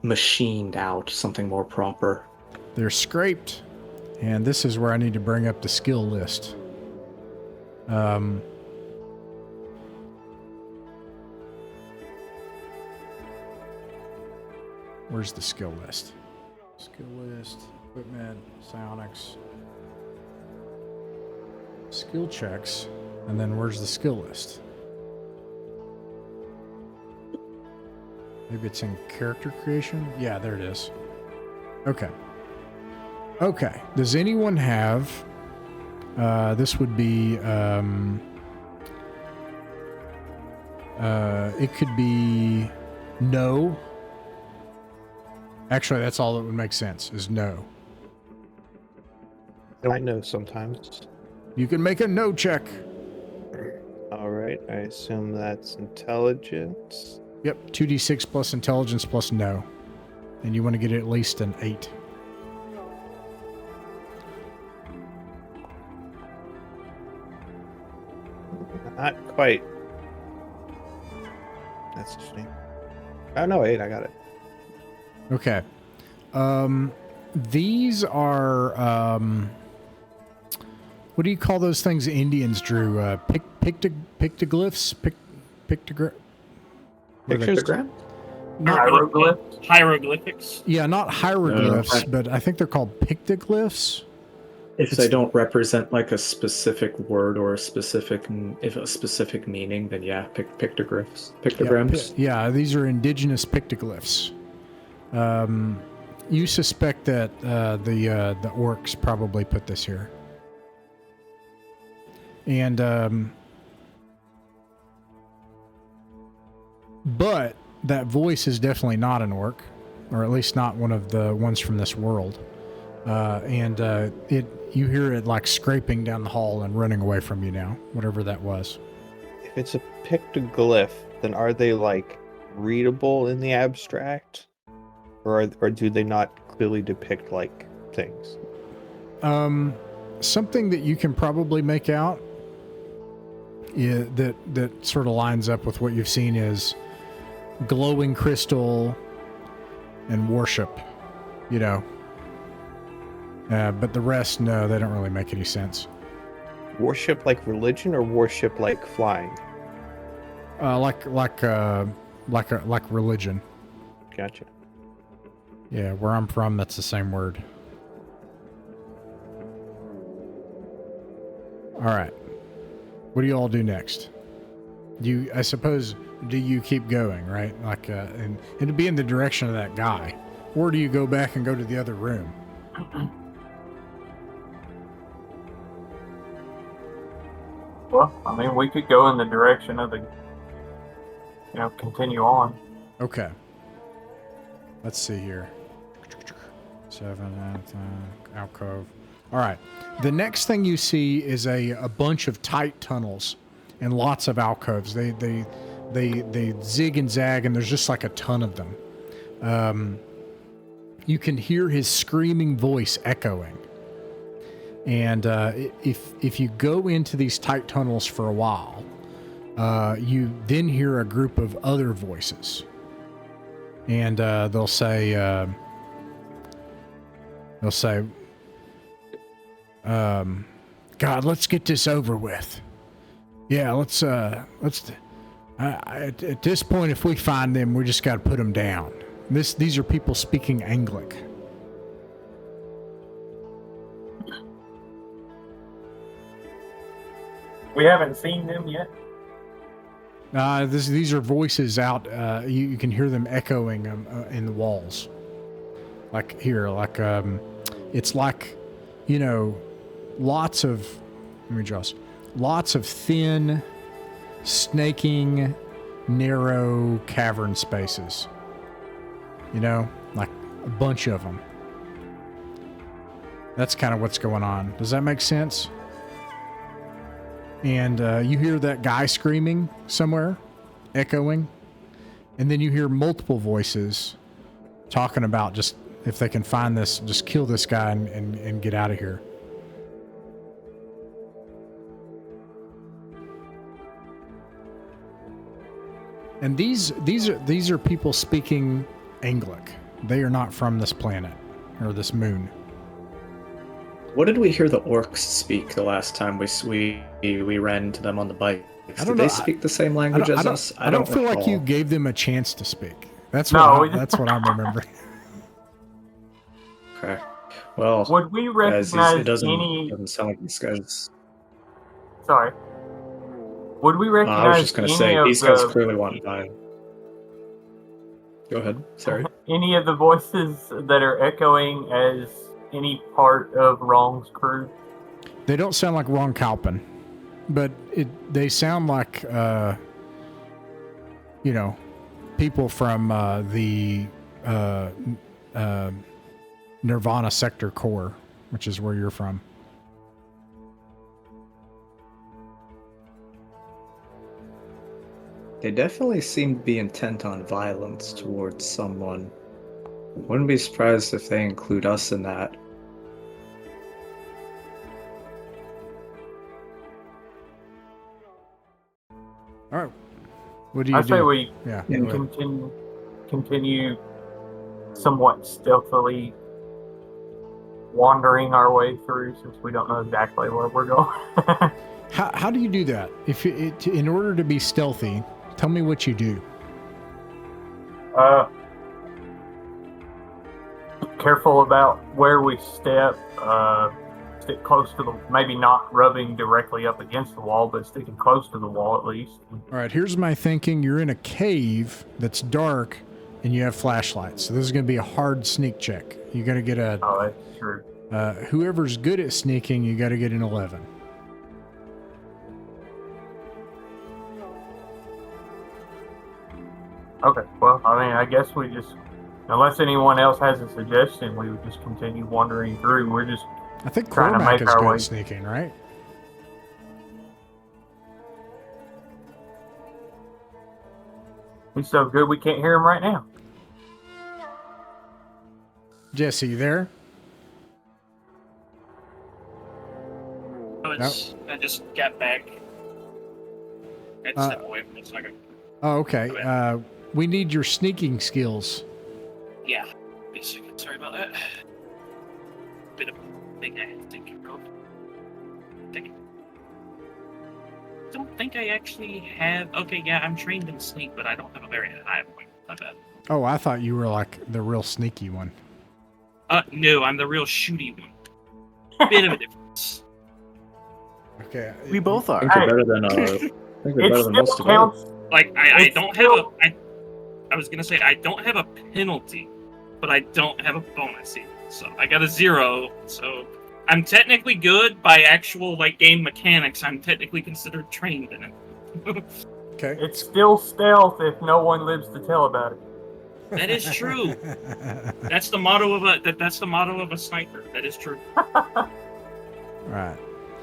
machined out, something more proper? They're scraped, and this is where I need to bring up the skill list. Where's the skill list? Skill list, equipment, psionics, skill checks, and then where's the skill list? Maybe it's in character creation? Yeah, there it is. Okay. Okay. Does anyone have... this would be... it could be... No. Actually, that's all that would make sense, is no. I know sometimes. You can make a no check. All right, I assume that's intelligence. Yep, 2d6 plus intelligence plus no. And you want to get at least an 8. Not quite. That's a shame. Oh, no, 8, I got it. Okay. These are, what do you call those things the Indians drew? Pictoglyphs? Pictogram? Pictogram? Hieroglyphics. Yeah, not hieroglyphs, but I think they're called pictoglyphs. If they don't represent like a specific word or a specific meaning, then yeah, pictograms. Yeah, these are indigenous pictoglyphs. You suspect that the orcs probably put this here, and but that voice is definitely not an orc, or at least not one of the ones from this world. You hear it like scraping down the hall and running away from you now, whatever that was. If it's a pictoglyph, then are they like readable in the abstract? Or do they not clearly depict like things? Something that you can probably make out that sort of lines up with what you've seen is glowing crystal and worship, but the rest, no, they don't really make any sense. Worship like religion or worship like flying? Like religion. Gotcha. Yeah, where I'm from, that's the same word. All right. What do you all do next? I suppose, do you keep going, right? Like, and to be in the direction of that guy, or do you go back and go to the other room? Well, I mean, we could go in the direction of the, continue on. Okay. Let's see here. 7, alcove. All right. The next thing you see is a bunch of tight tunnels and lots of alcoves. They zig and zag, and there's just like a ton of them. You can hear his screaming voice echoing. And if you go into these tight tunnels for a while, you then hear a group of other voices. And they'll say, God, let's get this over with. Yeah, let's at this point, if we find them, we just got to put them down. These are people speaking Anglic. We haven't seen them yet. These are voices out. You can hear them echoing in the walls. Like here, it's like, lots of thin, snaking, narrow cavern spaces. Like a bunch of them. That's kind of what's going on. Does that make sense? And you hear that guy screaming somewhere, echoing, and then you hear multiple voices talking about just if they can find this, just kill this guy and get out of here. And these are people speaking Anglic. They are not from this planet or this moon. What did we hear the orcs speak the last time we ran into them on the bikes? Did they speak the same language as us? I don't feel like you gave them a chance to speak. That's what I'm remembering. Okay. Well, would we recognize it doesn't sound like these guys. Sorry. Would we recognize I was just going to say, these guys clearly want to die. Go ahead. Sorry. Any of the voices that are echoing as any part of Wrong's crew? They don't sound like Ron Kalpin, but they sound like, people from the Nirvana Sector Core, which is where you're from. They definitely seem to be intent on violence towards someone. Wouldn't be surprised if they include us in that. All right. What do you I do? say we Yeah. continue somewhat stealthily wandering our way through, since we don't know exactly where we're going. How do you do that? In order to be stealthy, tell me what you do. Careful about where we step. Stick close to the, maybe not rubbing directly up against the wall, but sticking close to the wall at least. All right, here's my thinking. You're in a cave that's dark, and you have flashlights. So this is going to be a hard sneak check. You got to get a... Oh, that's true. Whoever's good at sneaking, you got to get an 11. Okay, well, I mean, I guess we just, unless anyone else has a suggestion, we would just continue wandering through. We're just I think trying to Cormac make is our good way. at sneaking, right? He's so good we can't hear him right now. Jesse, you there? I just got back. I had to step away from it so I could. Oh, okay. We need your sneaking skills. Yeah. Wait a second. Sorry about that. Bit of a thing I had to take care of. Don't think I actually have. Okay, yeah, I'm trained in sneak, but I don't have a very high point. My bad. Oh, I thought you were like the real sneaky one. No, I'm the real shooty one. Bit of a difference. Okay. We both I are. think you're better than I think you're It better than most still of us. counts. Like I It's don't still- have a. I was gonna say I don't have a penalty, but I don't have a bonus either. So I got a 0. So I'm technically good by actual like game mechanics. I'm technically considered trained in it. Okay. It's still stealth if no one lives to tell about it. That is true. That's the motto of that's the motto of a sniper. That is true. All right.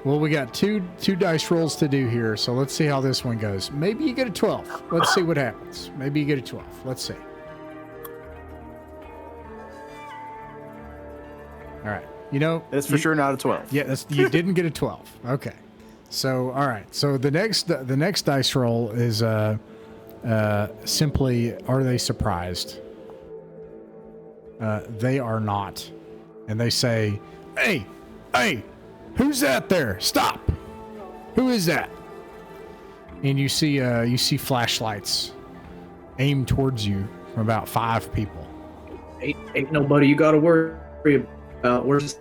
Well, we got two dice rolls to do here, so let's see how this one goes. Maybe you get a 12. Let's see what happens. Maybe you get a 12. Let's see. All right. You know, That's for sure not a 12. yeah, you didn't get a 12. Okay. So, all right. So the next dice roll is simply, are they surprised? They are not. And they say, hey, who's that there? Stop. Who is that? And you see flashlights aimed towards you from about 5 people. Ain't nobody you gotta worry about. We're just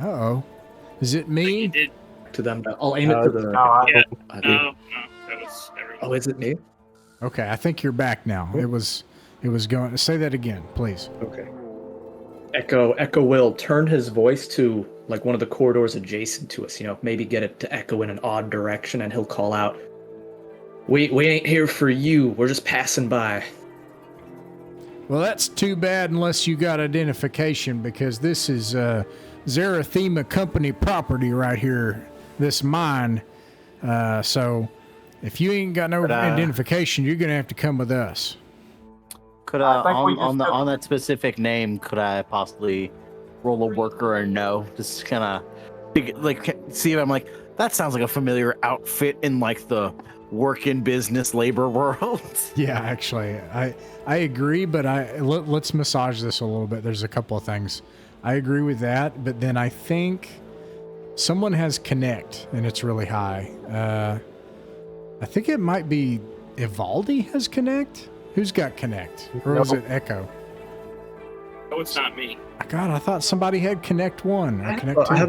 Uh-oh. Is it You me? did. to them. I'll aim it to the. No, I, Yeah. I do. No, that was everyone. Oh, is it me? Okay, I think you're back now. It was going. Say that again, please. Okay. Echo will turn his voice to like one of the corridors adjacent to us. Maybe get it to echo in an odd direction, and he'll call out, "We ain't here for you. We're just passing by." Well, that's too bad unless you got identification, because this is Zarathema Company property right here, this mine. So if you ain't got no identification, you're going to have to come with us. Could I think we on just took- that specific name, could I possibly roll a worker or no? Just kind of like see if I'm like, that sounds like a familiar outfit in like the work in business labor world. Yeah, actually, I agree, but let's massage this a little bit. There's a couple of things. I agree with that, but then I think someone has Connect, and it's really high. I think it might be Ivaldi has Connect. Who's got Connect? Or is it Echo? Oh, it's not me. God, I thought somebody had Connect 1 or Connect 2. I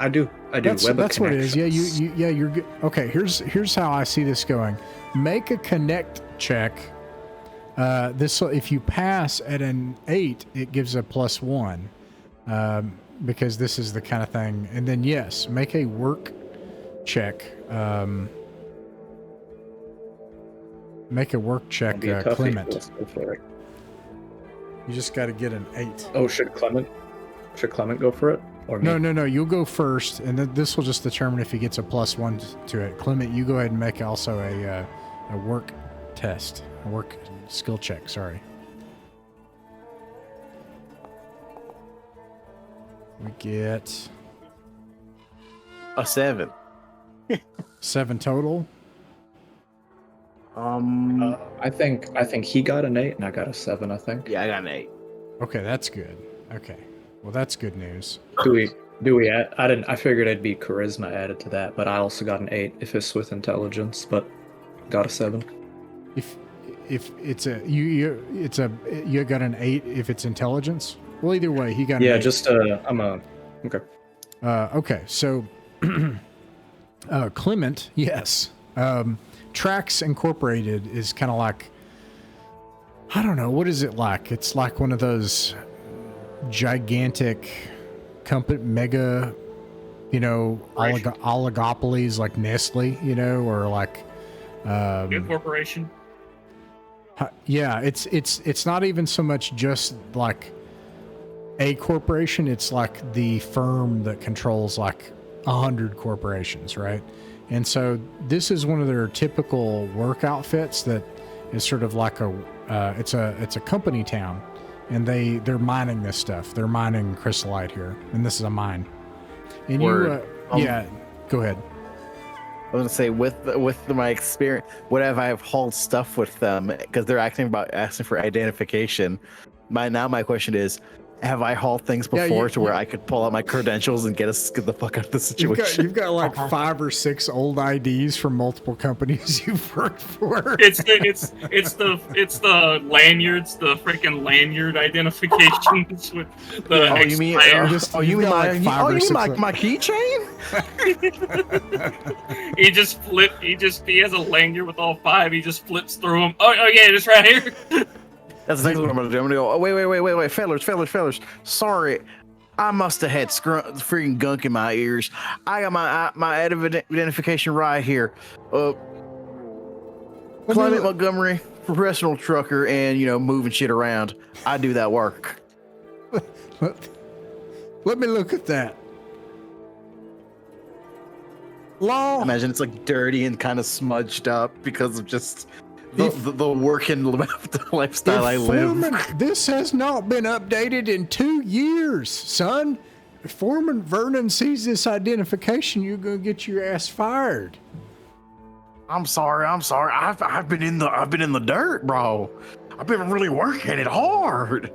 do. That's web what it is. connection. Yeah, you're good. Okay, here's how I see this going. Make a Connect check. If you pass at an 8, it gives a +1, because this is the kind of thing. And then yes, make a work check. Make a work check, Be a toughie. Clement. Let's go for it. You just got to get an 8. Oh, should Clement go for it? Or me? No. You'll go first, and then this will just determine if he gets a +1 to it. Clement, you go ahead and make also a work test, a work skill check. Sorry. We get A 7. 7 total. I think he got an 8 and I got a 7. I think. Yeah, I got an 8. Okay, that's good. Okay, well that's good news. Do we add? I figured it'd be charisma added to that, but I also got an 8 if it's with intelligence, but got a 7. If it's you got an 8 if it's intelligence. Well, either way, he got an 8. Just okay. Okay, so Clement, yes. Trax Incorporated is kind of like, I don't know, what is it like? It's like one of those gigantic mega, oligopolies like Nestle, or like Good corporation. yeah, it's not even so much just like a corporation, it's like the firm that controls like 100 corporations, right? And so this is one of their typical work outfits that is sort of like it's a company town, and they're mining this stuff. They're mining chrysolite here, and this is a mine. And Word. yeah, go ahead. I was gonna say with my experience, whatever I've hauled stuff with them because they're asking for identification. My question is, have I hauled things Yeah, before to where I could pull out my credentials and get the fuck out of the situation? You've got like 5 or 6 old IDs from multiple companies you've worked for. It's the lanyards, the freaking lanyard identifications with the Oh, you mean my keychain? He has a lanyard with all 5. He just flips through them. Oh yeah, just right here. That's exactly what I'm gonna do. I'm gonna go. Oh, wait, fellas. Sorry, I must have had freaking gunk in my ears. I got my identification right here. Climate Montgomery, professional trucker, and moving shit around. I do that work. Let me look at that. Law. Imagine it's like dirty and kind of smudged up because of just the working lifestyle I live. This has not been updated in 2 years, son. If Foreman Vernon sees this identification, you're gonna get your ass fired. I'm sorry. I've been in the dirt, bro. I've been really working it hard.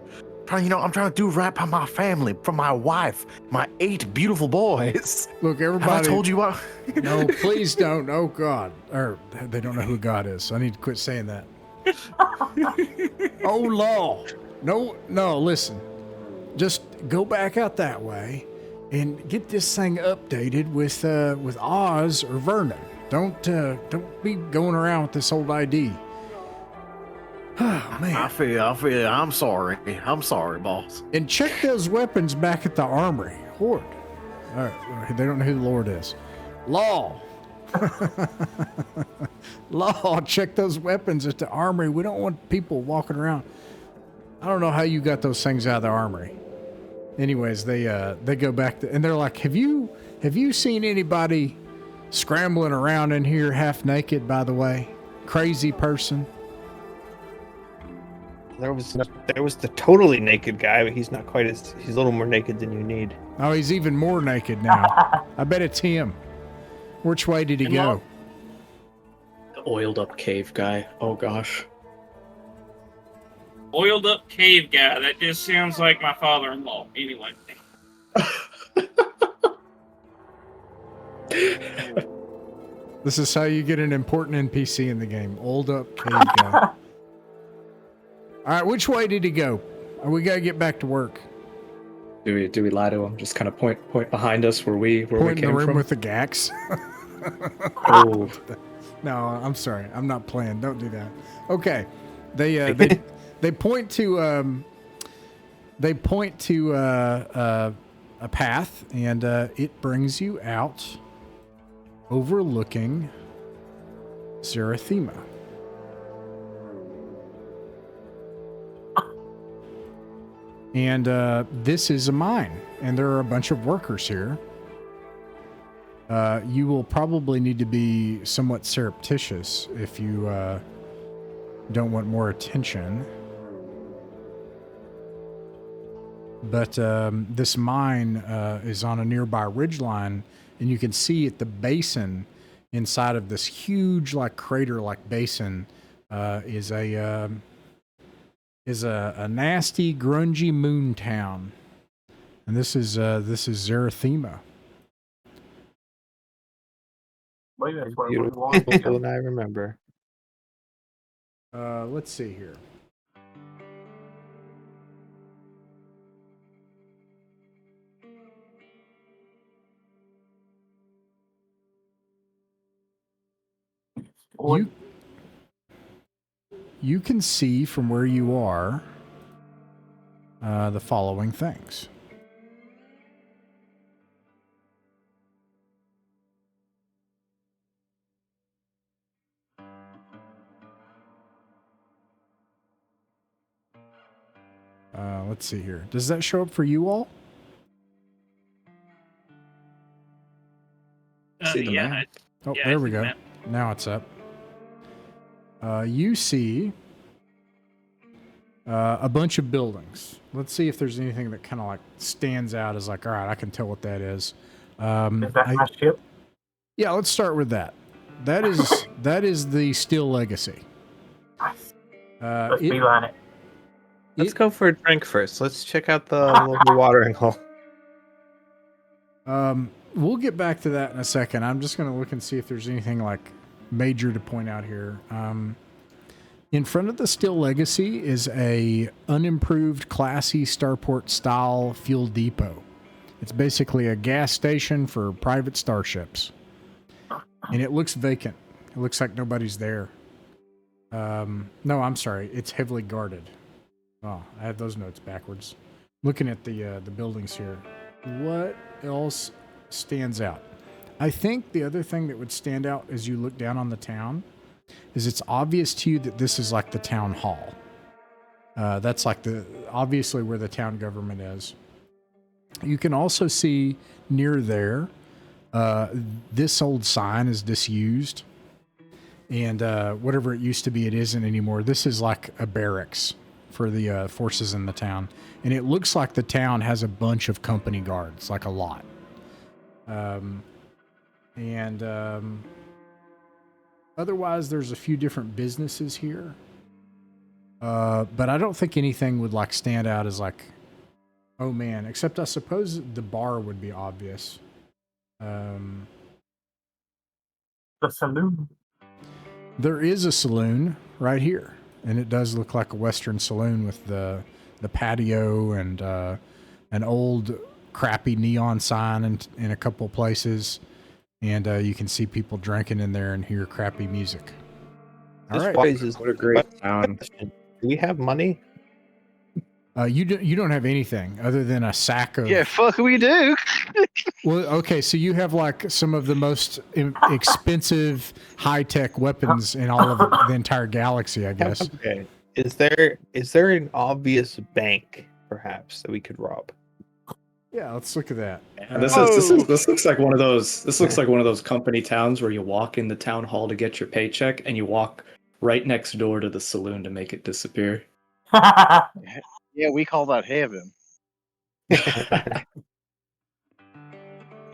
I'm trying to do right by my family, for my wife, my 8 beautiful boys. Look, everybody. Have I told you what? No, please don't. Oh God. Or they don't know who God is. So I need to quit saying that. Oh Law. No, listen. Just go back out that way and get this thing updated with Oz or Vernon. Don't be going around with this old ID. Oh, man. I feel. I'm sorry, boss. And check those weapons back at the armory. Lord. All right. They don't know who the Lord is. Law. Law, check those weapons at the armory. We don't want people walking around. I don't know how you got those things out of the armory. Anyways, they go back and they're like, have you seen anybody scrambling around in here half naked, by the way? Crazy person. There was the totally naked guy, but he's not quite he's a little more naked than you need. Oh, he's even more naked now. I bet it's him. Which way did he go? The oiled up cave guy. Oh gosh. Oiled up cave guy. That just sounds like my father-in-law. Anyway. This is how you get an important NPC in the game. Oiled up cave guy. All right, which way did he go? We gotta get back to work. Do we lie to him? Just kind of point behind us where we came from. Point in the room with the gax. Oh. No, I'm sorry. I'm not playing. Don't do that. Okay, they point to a path, and it brings you out overlooking Zarathema. And this is a mine, and there are a bunch of workers here. You will probably need to be somewhat surreptitious if you don't want more attention. But this mine is on a nearby ridgeline, and you can see at the basin inside of this huge, crater-like basin is a nasty, grungy moon town, and this is Zarathema. Wait, that's where we Beautiful want to go. than I remember. Let's see here. You can see from where you are the following things. Let's see here. Does that show up for you all? See the Yeah. map? Oh, Yeah, I there we see the go. map. Now it's up. You see a bunch of buildings. Let's see if there's anything that kind of stands out as all right, I can tell what that is. Is that my ship? Yeah, let's start with that. That is the Steel Legacy. Let's beeline it. Let's go for a drink first. Let's check out the local watering hole. We'll get back to that in a second. I'm just going to look and see if there's anything like major to point out here. In front of the Still Legacy is a unimproved, classy starport style fuel depot. It's basically a gas station for private starships, and it looks vacant. It looks like nobody's there. No, I'm sorry. It's heavily guarded. Oh, I had those notes backwards. Looking at the buildings here. What else stands out? I think the other thing that would stand out as you look down on the town is it's obvious to you that this is like the town hall. That's like obviously where the town government is. You can also see near there, this old sign is disused. And whatever it used to be, it isn't anymore. This is like a barracks for the forces in the town. And it looks like the town has a bunch of company guards, like a lot. Otherwise, there's a few different businesses here. But I don't think anything would like stand out as like, oh man, except I suppose the bar would be obvious. The saloon. There is a saloon right here, and it does look like a Western saloon with the patio and an old crappy neon sign in a couple places, and you can see people drinking in there and hear crappy music. All right. What a great town. Do we have money? You don't have anything other than a sack of... Yeah, fuck we do. Well, okay, so you have like some of the most expensive high-tech weapons in all of the entire galaxy, I guess. Okay. Is there an obvious bank, perhaps, that we could rob? Yeah, let's look at that. This looks like one of those. This looks like one of those company towns where you walk in the town hall to get your paycheck, and you walk right next door to the saloon to make it disappear. Yeah, we call that heaven. Ain't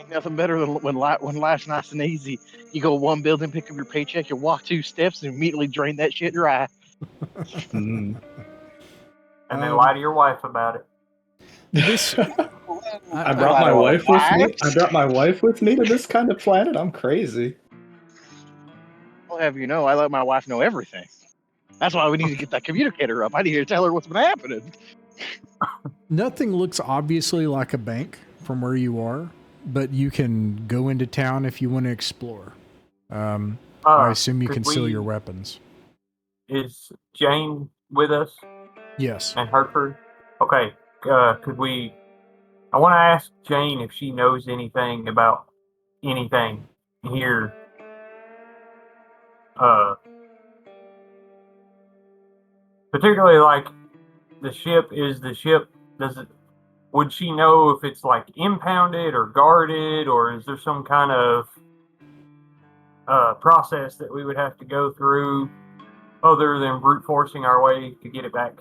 nothing better than when life's nice and easy. You go one building, pick up your paycheck, you walk 2 steps, and immediately drain that shit dry. And then lie to your wife about it. I brought my wife with me. I brought my wife with me to this kind of planet. I'm crazy. I'll have you know, I let my wife know everything. That's why we need to get that communicator up. I need to tell her what's been happening. Nothing looks obviously like a bank from where you are, but you can go into town if you want to explore. I assume you can steal your weapons. Is Jane with us? Yes. And Hertford? Okay. Could we... I want to ask Jane if she knows anything about anything here. Particularly like the ship. Would she know if it's like impounded or guarded, or is there some kind of process that we would have to go through other than brute forcing our way to get it back?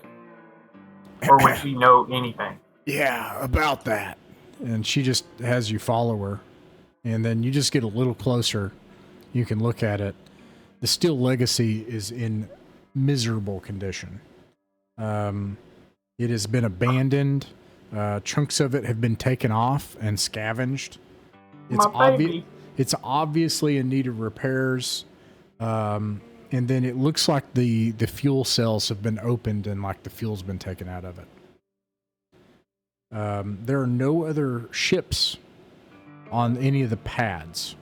Or would she know anything? Yeah, about that. And she just has you follow her. And then you just get a little closer. You can look at it. The Still Legacy is in miserable condition. It has been abandoned. Chunks of it have been taken off and scavenged. It's obviously in need of repairs. And then it looks like the fuel cells have been opened and like the fuel's been taken out of it. There are no other ships on any of the pads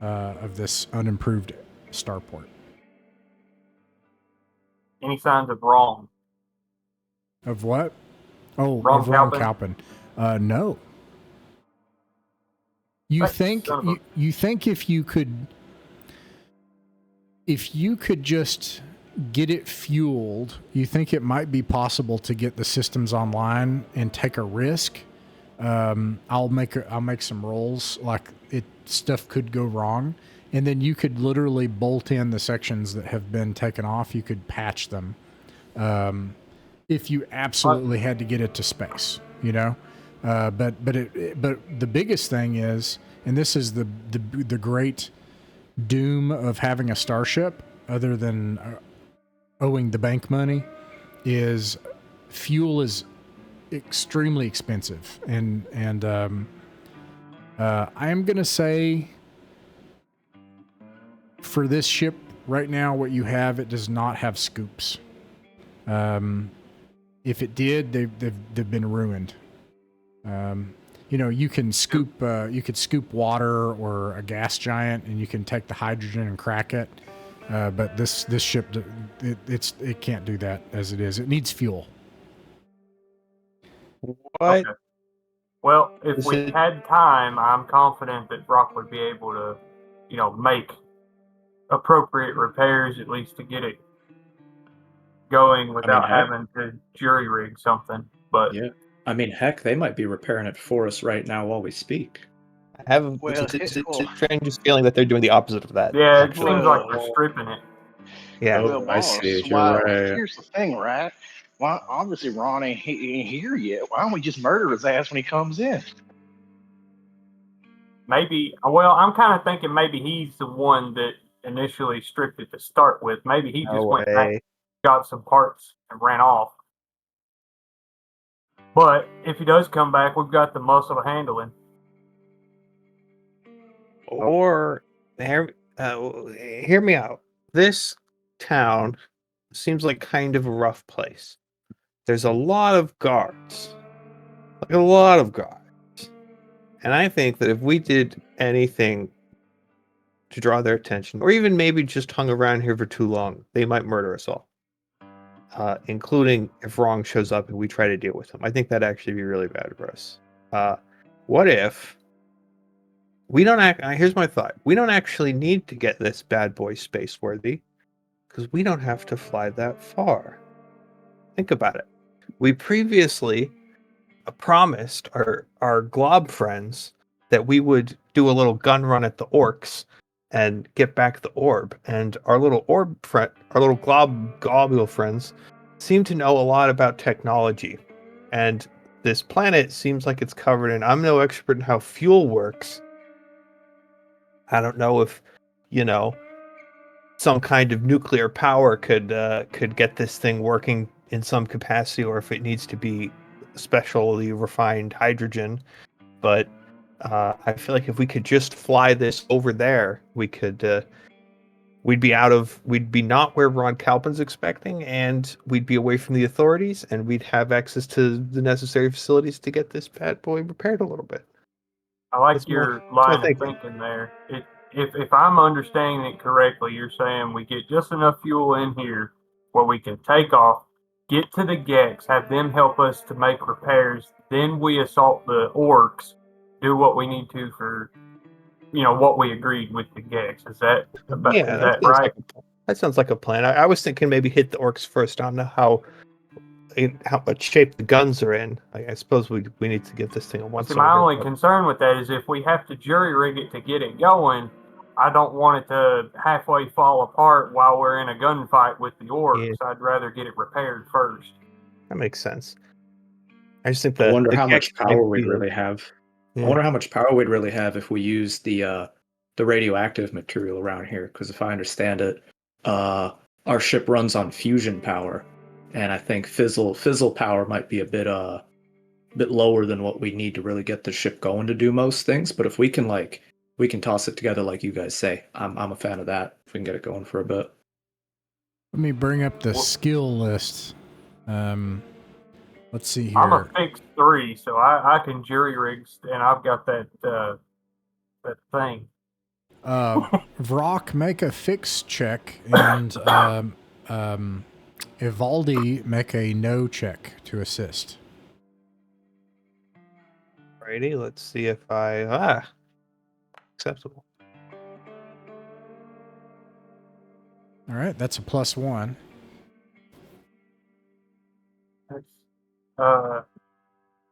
of this unimproved starport. Any signs of wrong? Of what? Oh, Wrong of wrong Calpin? Calpin. No. You think if you could just get it fueled, you think it might be possible to get the systems online and take a risk? I'll make some rolls, like stuff could go wrong, and then you could literally bolt in the sections that have been taken off. You could patch them if you absolutely had to get it to space, you know. But the biggest thing is, and this is the great doom of having a starship, other than owing the bank money, is fuel is extremely expensive, and I am gonna say for this ship right now, what you have, it does not have scoops. If it did, they've been ruined. You can scoop water or a gas giant, and you can take the hydrogen and crack it. But this ship, it can't do that as it is. It needs fuel. What? Okay. Well, if Is we it- had time, I'm confident that Brock would be able to, make appropriate repairs at least to get it going without heck- having to jury rig something. But Yeah. I mean, heck, they might be repairing it for us right now while we speak. I have Well, the strangest feeling that they're doing the opposite of that. yeah, it actually. seems like they're stripping it. Yeah. Oh, Well, I boss, see. You're why, right. here's the thing, right? Why, obviously, Ron ain't here yet. Why don't we just murder his ass when he comes in? Maybe, well, I'm kind of thinking maybe he's the one that initially stripped it to start with. Maybe he just No went back, way. got some parts, and ran off. But if he does come back, we've got the muscle to handle him. Or hear me out. This town seems like kind of a rough place. There's a lot of guards. Like a lot of guards. And I think that if we did anything to draw their attention, or even maybe just hung around here for too long, they might murder us all. Including if Wrong shows up and we try to deal with him. I think that'd actually be really bad for us. What if we don't here's my thought. We don't actually need to get this bad boy space-worthy, because we don't have to fly that far. Think about it. We previously promised our glob friends that we would do a little gun run at the orcs and get back the orb. And our little globule friends seem to know a lot about technology. And this planet seems like it's covered in. I'm no expert in how fuel works. I don't know if, some kind of nuclear power could get this thing working in some capacity, or if it needs to be specially refined hydrogen. But I feel like if we could just fly this over there, we could we'd be not where Ron Calpin's expecting, and we'd be away from the authorities, and we'd have access to the necessary facilities to get this bad boy repaired a little bit. I like That's your my line of thinking. thinking there. If I'm understanding it correctly, you're saying we get just enough fuel in here where we can take off, get to the Gex, have them help us to make repairs, then we assault the orcs, do what we need to for, what we agreed with the Gex. Is that Sounds right? that sounds like a plan. I was thinking maybe hit the orcs first. I don't know how much shape the guns are in. I suppose we need to get this thing a once See, over. my only concern with that is if we have to jury rig it to get it going, I don't want it to halfway fall apart while we're in a gunfight with the orcs. Yeah. I'd rather get it repaired first. That makes sense. I just think I wonder the how much Gex might power we'd be- really have. Yeah. I wonder how much power we'd really have if we use the radioactive material around here. Because if I understand it, our ship runs on fusion power, and I think fizzle power might be a bit lower than what we need to really get the ship going to do most things. But if we can toss it together like you guys say, I'm a fan of that. If we can get it going for a bit. Let me bring up the skill list. Let's see here. I'm a fixed 3, so I can jury rig, and I've got that thing. Vrock, make a fix check, and Ivaldi, make a no check to assist. Alrighty, let's see if I acceptable. All right, that's a +1. That's,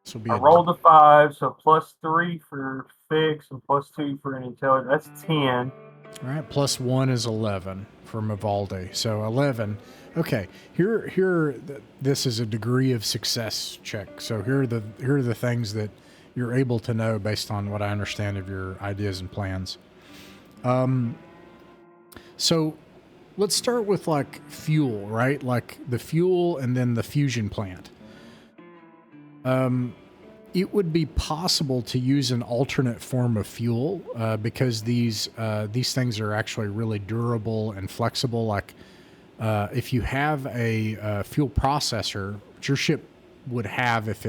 This will be I rolled a 5, so +3 for fix and +2 for an intelligence. That's 10. All right, +1 is 11 for Ivaldi. So 11. Okay, this is a degree of success check. So here are the things that you're able to know based on what I understand of your ideas and plans. So let's start with like fuel, right? Like the fuel and then the fusion plant. It would be possible to use an alternate form of fuel because these things are actually really durable and flexible. Like if you have a fuel processor, which your ship would have if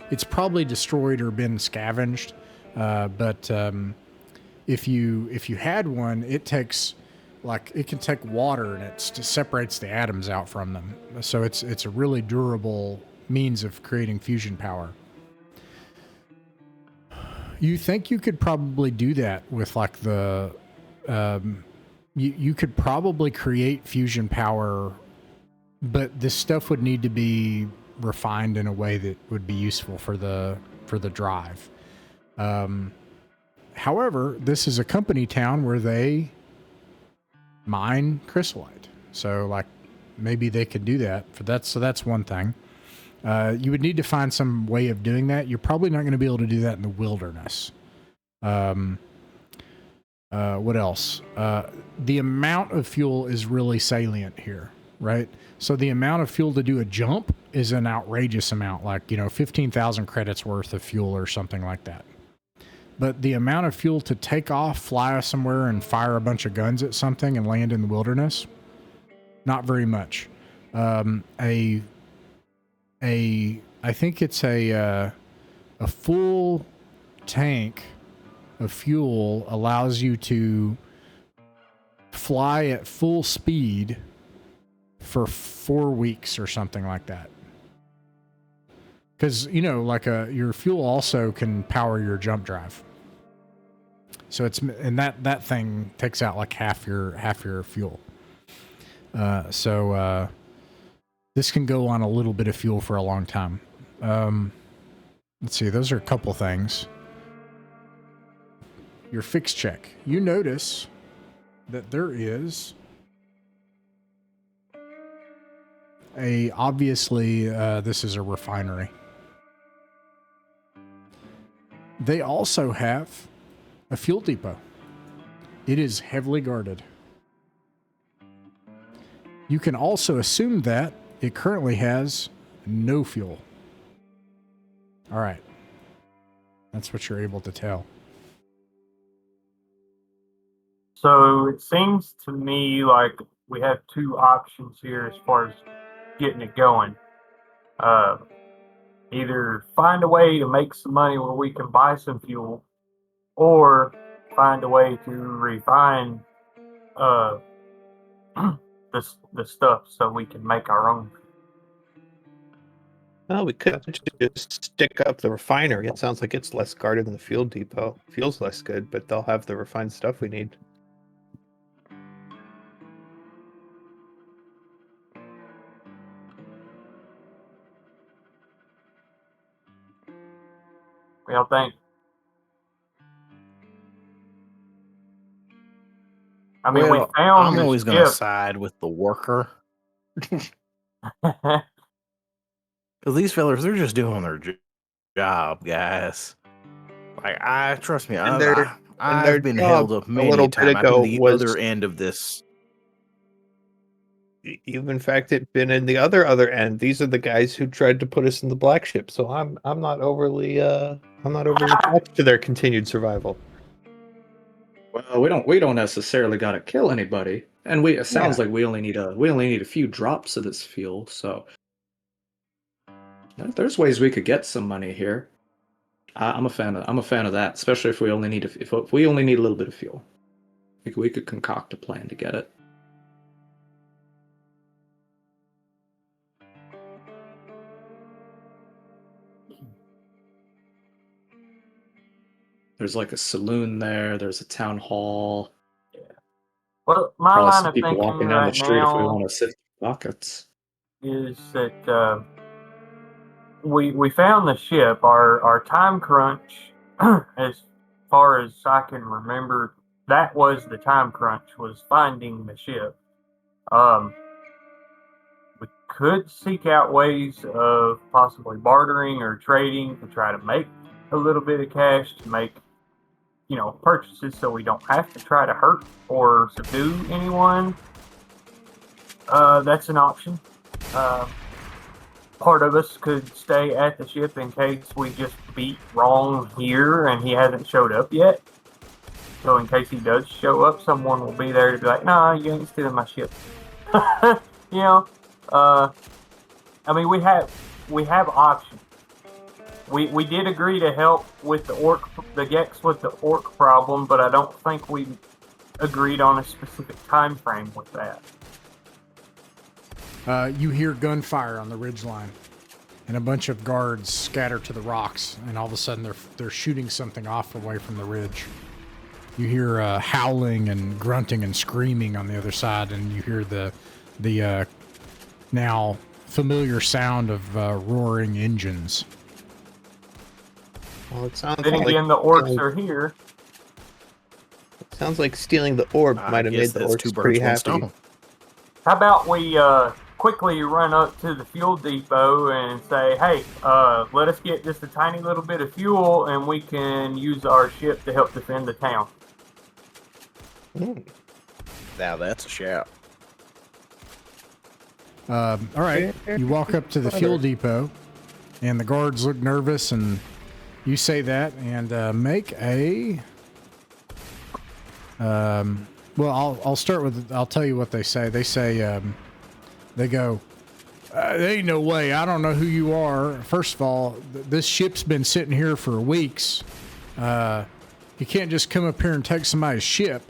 it's probably destroyed or been scavenged, but if you had one, it takes it can take water and it separates the atoms out from them. So it's a really durable means of creating fusion power. You think you could probably do that with you could probably create fusion power, but this stuff would need to be refined in a way that would be useful for the drive. However, this is a company town where they mine chrysolite. So maybe they could do that so that's one thing. You would need to find some way of doing that. You're probably not going to be able to do that in the wilderness. What else? The amount of fuel is really salient here, right? So the amount of fuel to do a jump is an outrageous amount, 15,000 credits worth of fuel or something like that. But the amount of fuel to take off, fly somewhere, and fire a bunch of guns at something and land in the wilderness, not very much. I think it's a full tank of fuel allows you to fly at full speed for 4 weeks or something like that. Because your fuel also can power your jump drive. So that thing takes out half your fuel. So this can go on a little bit of fuel for a long time. Let's see, those are a couple things. Your fix check. You notice that there is obviously this is a refinery. They also have a fuel depot. It is heavily guarded. You can also assume that it currently has no fuel. All right. That's what you're able to tell. So it seems to me like we have two options here as far as getting it going. Either find a way to make some money where we can buy some fuel, or find a way to refine the stuff so we can make our own. Well, we could just stick up the refinery. It sounds like it's less guarded than the fuel depot. Feels less good, but they'll have the refined stuff we need. What y'all think? I mean, we found I'm the always going to ship. side with the worker. Because these fellers, they're just doing their job, guys. Trust me, I've been held up many a time. I've been the other end of this. You've in fact been in the other end. These are the guys who tried to put us in the black ship. So I'm not overly attached to their continued survival. Well, we don't necessarily got to kill anybody, and it sounds like we only need a few drops of this fuel. So there's ways we could get some money here. I'm a fan of that, especially if we only need if we only need a little bit of fuel. We could concoct a plan to get it. There's a saloon there. There's a town hall. Yeah. Well, my Probably line some of people thinking walking down right the street if we now want to sift pockets. is that we found the ship. Our time crunch, as far as I can remember, that was the time crunch, was finding the ship. We could seek out ways of possibly bartering or trading to try to make a little bit of cash to make, purchases so we don't have to try to hurt or subdue anyone. That's an option. part of us could stay at the ship in case we just beat wrong here and he hasn't showed up yet. So in case he does show up, someone will be there to be like, "Nah, you ain't stealing my ship." You know, I mean, we have options. We did agree to help with the Gex with the orc problem, but I don't think we agreed on a specific time frame with that. You hear gunfire on the ridgeline, and a bunch of guards scatter to the rocks, and all of a sudden they're shooting something off away from the ridge. You hear howling and grunting and screaming on the other side, and you hear the now familiar sound of roaring engines. Well, it sounds Then like again, the orcs are here. it sounds like stealing the orb might have made the orcs pretty happy. How about we quickly run up to the fuel depot and say, "Hey, let us get just a tiny little bit of fuel, and we can use our ship to help defend the town." Now that's a shout. All right, you walk up to the fuel depot, and the guards look nervous, and you say that, and make a. Well, I'll start with. I'll tell you what they say. They say, they go, "There ain't no way. I don't know who you are. First of all, this ship's been sitting here for weeks. You can't just come up here and take somebody's ship.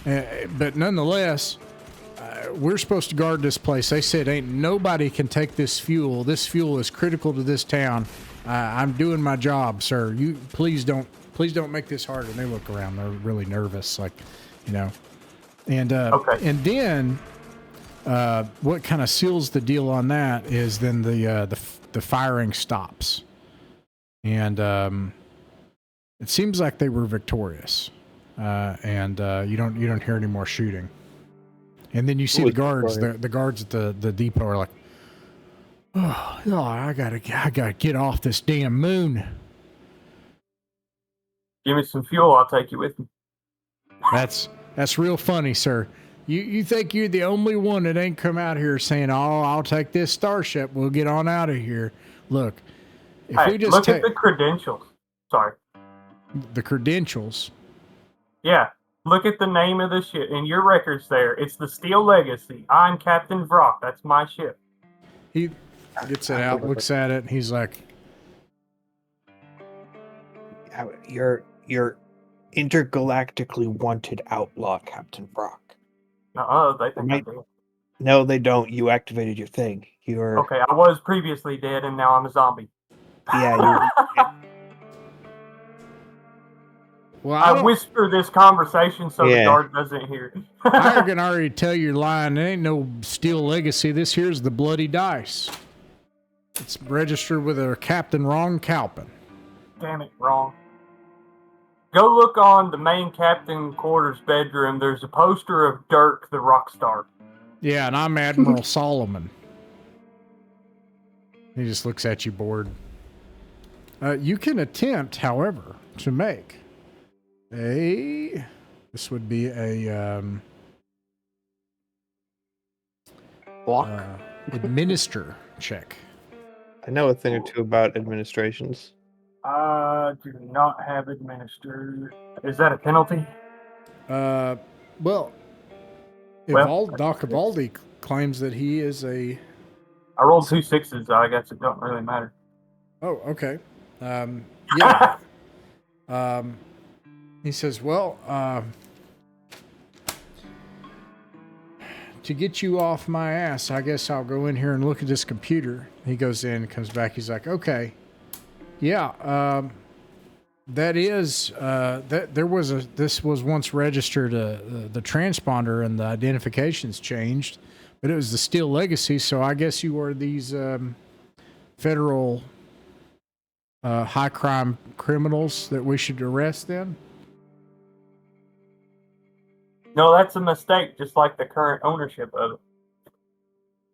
But nonetheless, we're supposed to guard this place. They said ain't nobody can take this fuel. This fuel is critical to this town. I'm doing my job, sir. You please don't make this hard." And they look around. They're really nervous, like, you know. And Okay. and then what kind of seals the deal on that is then the firing stops, and it seems like they were victorious. And you don't hear any more shooting. And then you see the guards. The guards at the depot are like, "Oh, I gotta get off this damn moon." Give me some fuel. I'll take you with me. That's real funny, sir. You think you're the only one that ain't come out here saying, "Oh, I'll take this starship. We'll get on out of here." Look, if Hey, we just look at the credentials. Sorry. the credentials. Yeah, look at the name of the ship and your records there. It's the Steel Legacy. I'm Captain Vrock. That's my ship. He gets it out, looks at it, and he's like, You're intergalactically wanted outlaw, Captain Brock. They think I did. No, they don't. You activated your thing. You're Okay, I was previously dead and now I'm a zombie. yeah. "Well, I whisper this conversation so the guard doesn't hear. I can already tell you're lying. There ain't no Steel Legacy. This here's the Bloody Dice. It's registered with a Captain Ron Calpin." Damn it, wrong. Go look on the main captain quarters bedroom. There's a poster of Dirk the rock star. Yeah, and I'm Admiral Solomon. He just looks at you bored. You can attempt, however, to make this would be a Block. administer check. I know a thing or two about administrations. I do not have administered. Is that a penalty? Well, Doc Evaldi claims that he is a. I rolled 2 6s, so I guess it don't really matter. Oh, okay. Yeah. He says, "Well, to get you off my ass, I guess I'll go in here and look at this computer." He goes in, comes back. He's like, "Okay, yeah, that is this was once registered the transponder, and the identifications changed, but it was the Steel Legacy. So I guess you are these federal high crime criminals that we should arrest then." No, that's a mistake, just like the current ownership of it.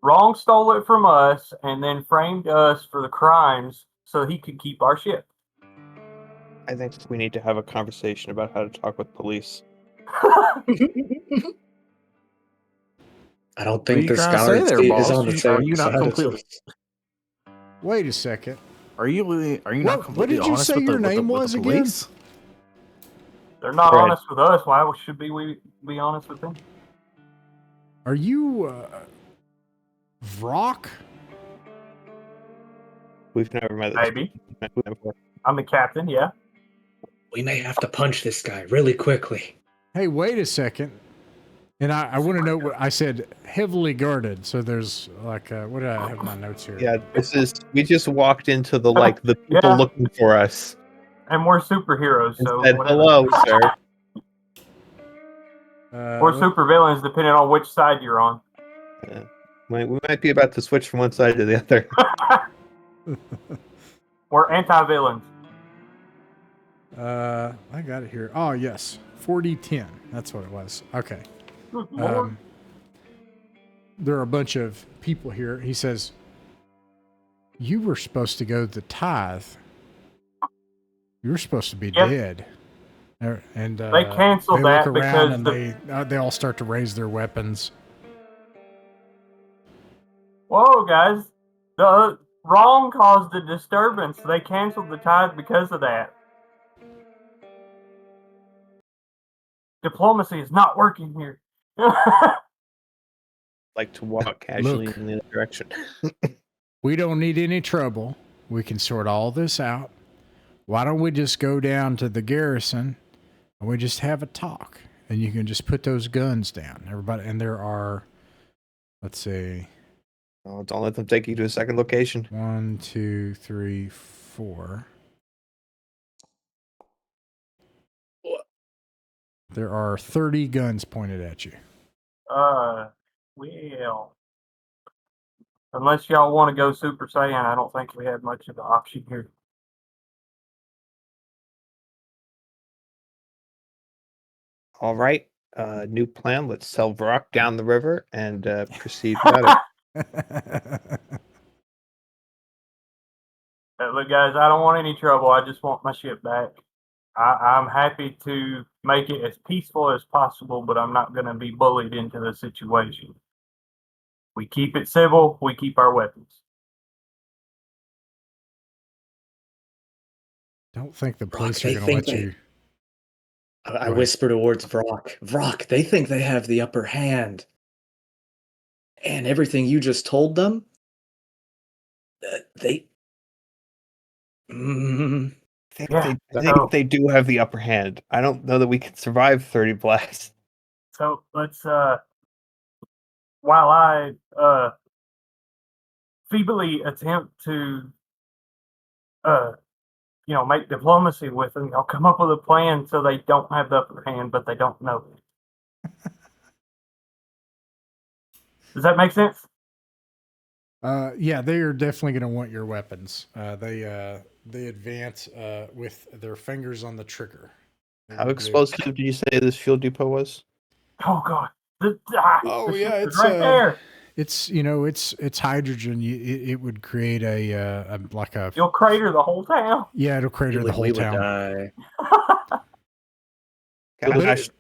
Wrong stole it from us and then framed us for the crimes so he could keep our ship. I think we need to have a conversation about how to talk with police. I don't think What are you this trying to say guard there, is boss? on the Are same you not side as completely- us. Wait a second. Are you not What completely did you honest say with your the name was again? police? They're not Fred. honest with us. Why should we be honest with them? Are you Vrock? We've never met this Maybe. before. I'm the captain, yeah. We may have to punch this guy really quickly. Hey, wait a second. And I want to know what I said. Heavily guarded. So there's like, what do I have in my notes here? Yeah, we just walked into the people Yeah. looking for us. And we're superheroes, And so said, whatever. hello, sir. Or supervillains, depending on which side you're on. We might be about to switch from one side to the other. We're anti-villains. I got it here. Oh, yes. 4010. That's what it was. Okay. Good Lord. There are a bunch of people here. He says, you were supposed to go to the tithe. You were supposed to be dead. And They canceled they look that around because and they all start to raise their weapons. Whoa, guys. The wrong caused the disturbance. They canceled the tithe because of that. Diplomacy is not working here. Like to walk casually Look. in the other direction. We don't need any trouble. We can sort all this out. Why don't we just go down to the garrison and we just have a talk? And you can just put those guns down. Everybody, and there are, let's see. Oh, don't let them take you to a second location. 1, 2, 3, 4. There are 30 guns pointed at you. Well, unless y'all want to go Super Saiyan, I don't think we have much of an option here. All right. New plan. Let's sell Vrock down the river and proceed better. Look, guys, I don't want any trouble. I just want my ship back. I'm happy to make it as peaceful as possible, but I'm not going to be bullied into the situation. We keep it civil. We keep our weapons. Don't think the Brock, police are they going to let think you. I whisper towards Vrock. Vrock, they think they have the upper hand. And everything you just told them, they... I think they do have the upper hand. I don't know that we can survive 30 blasts. So let's, while I feebly attempt to, make diplomacy with them, I'll come up with a plan so they don't have the upper hand, but they don't know it. Does that make sense? Yeah, they are definitely going to want your weapons. They advance with their fingers on the trigger. How explosive did you say this fuel depot was? Oh God! The yeah, ship is it's right there. It's hydrogen. It would create a like a. You'll crater the whole town. Yeah, it'll crater the whole town. Die. But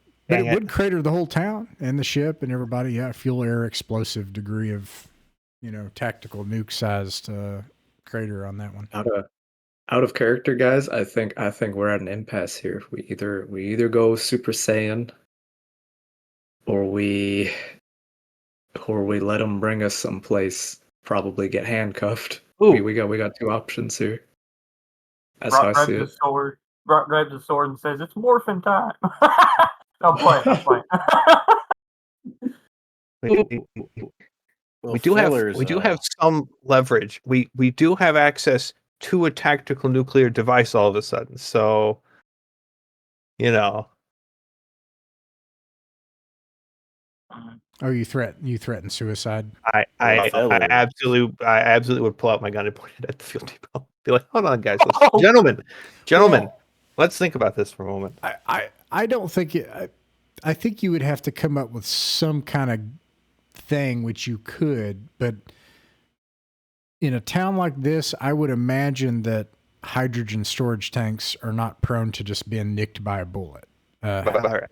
it would crater the whole town and the ship and everybody. Yeah, fuel, air, explosive degree of, tactical nuke sized crater on that one. Out of character, guys. I think we're at an impasse here. We either go Super Saiyan, or we let them bring us someplace. Probably get handcuffed. We got two options here. That's how I see it. Brock grabs the sword and says, "It's morphin' time." I'm playing. We do have some leverage. We do have access to a tactical nuclear device all of a sudden. So, Oh, you threaten suicide? I absolutely would pull out my gun and point it at the fuel depot. Be like, hold on, guys, gentlemen, let's think about this for a moment. I don't think it. I think you would have to come up with some kind of thing, which you could, but in a town like this, I would imagine that hydrogen storage tanks are not prone to just being nicked by a bullet. Right.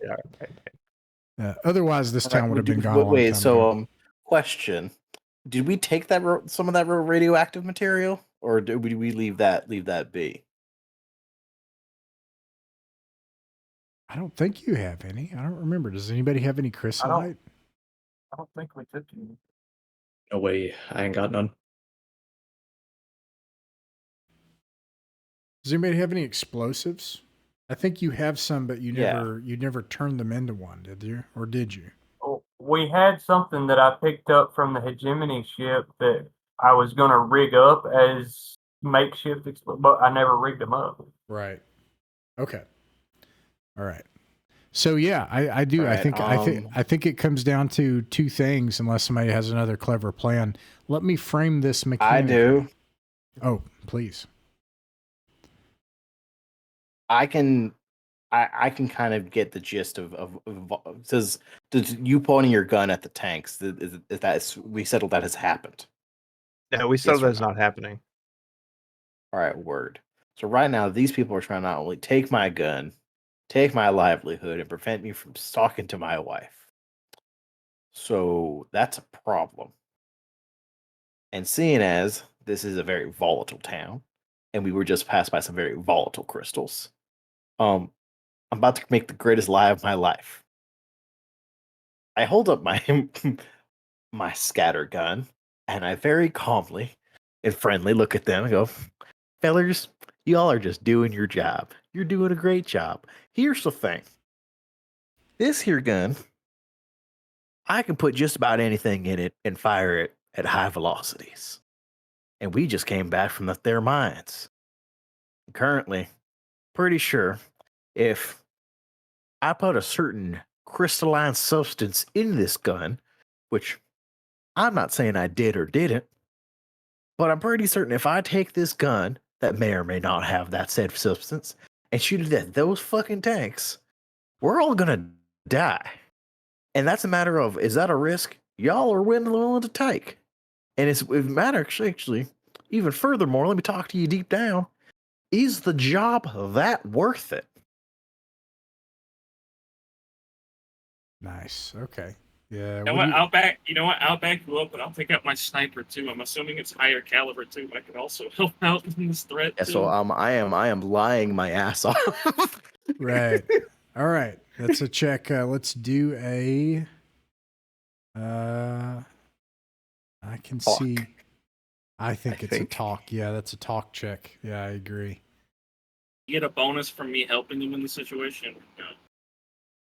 Otherwise, this town would have been gone a long time ago. Question: did we take some of that radioactive material? or do we leave that be? I don't think you have any. I don't remember. Does anybody have any chrysolite? I don't think we took any. No way, I ain't got none. Does anybody have any explosives? I think you have some, but you Yeah. never turned them into one, did you? Or did you? Oh, we had something that I picked up from the hegemony ship that I was going to rig up as makeshift, but I never rigged them up. Right. Okay. All right. So yeah, I do. All I right, I think it comes down to two things, unless somebody has another clever plan. Let me frame this mechanic. I do. Oh, please. I can kind of get the gist of says you pointing your gun at the tanks. Is that we settled that has happened? No, we still Yes or that's no? not happening. All right, word. So right now, these people are trying to not only take my gun, take my livelihood, and prevent me from talking to my wife. So that's a problem. And seeing as this is a very volatile town, and we were just passed by some very volatile crystals, I'm about to make the greatest lie of my life. I hold up my my scatter gun, and I very calmly and friendly look at them and go, "Fellers, y'all are just doing your job. You're doing a great job. Here's the thing. This here gun, I can put just about anything in it and fire it at high velocities. And we just came back from their mines. Currently, pretty sure if I put a certain crystalline substance in this gun, which I'm not saying I did or didn't, but I'm pretty certain if I take this gun that may or may not have that said substance and shoot it at those fucking tanks, we're all gonna die. And that's a matter of, is that a risk y'all are willing to take? And it's a matter actually, even furthermore, let me talk to you deep down. Is the job that worth it? Nice. Okay. Yeah. You know what? I'll back you up, but I'll pick up my sniper too. I'm assuming it's higher caliber too. I could also help out in this threat Yeah, too. so I am lying my ass off. Right. All right. That's a check. Let's do a. I can Talk. see. I think I it's think. a talk. Yeah, that's a talk check. Yeah, I agree. You get a bonus from me helping him in the situation. No.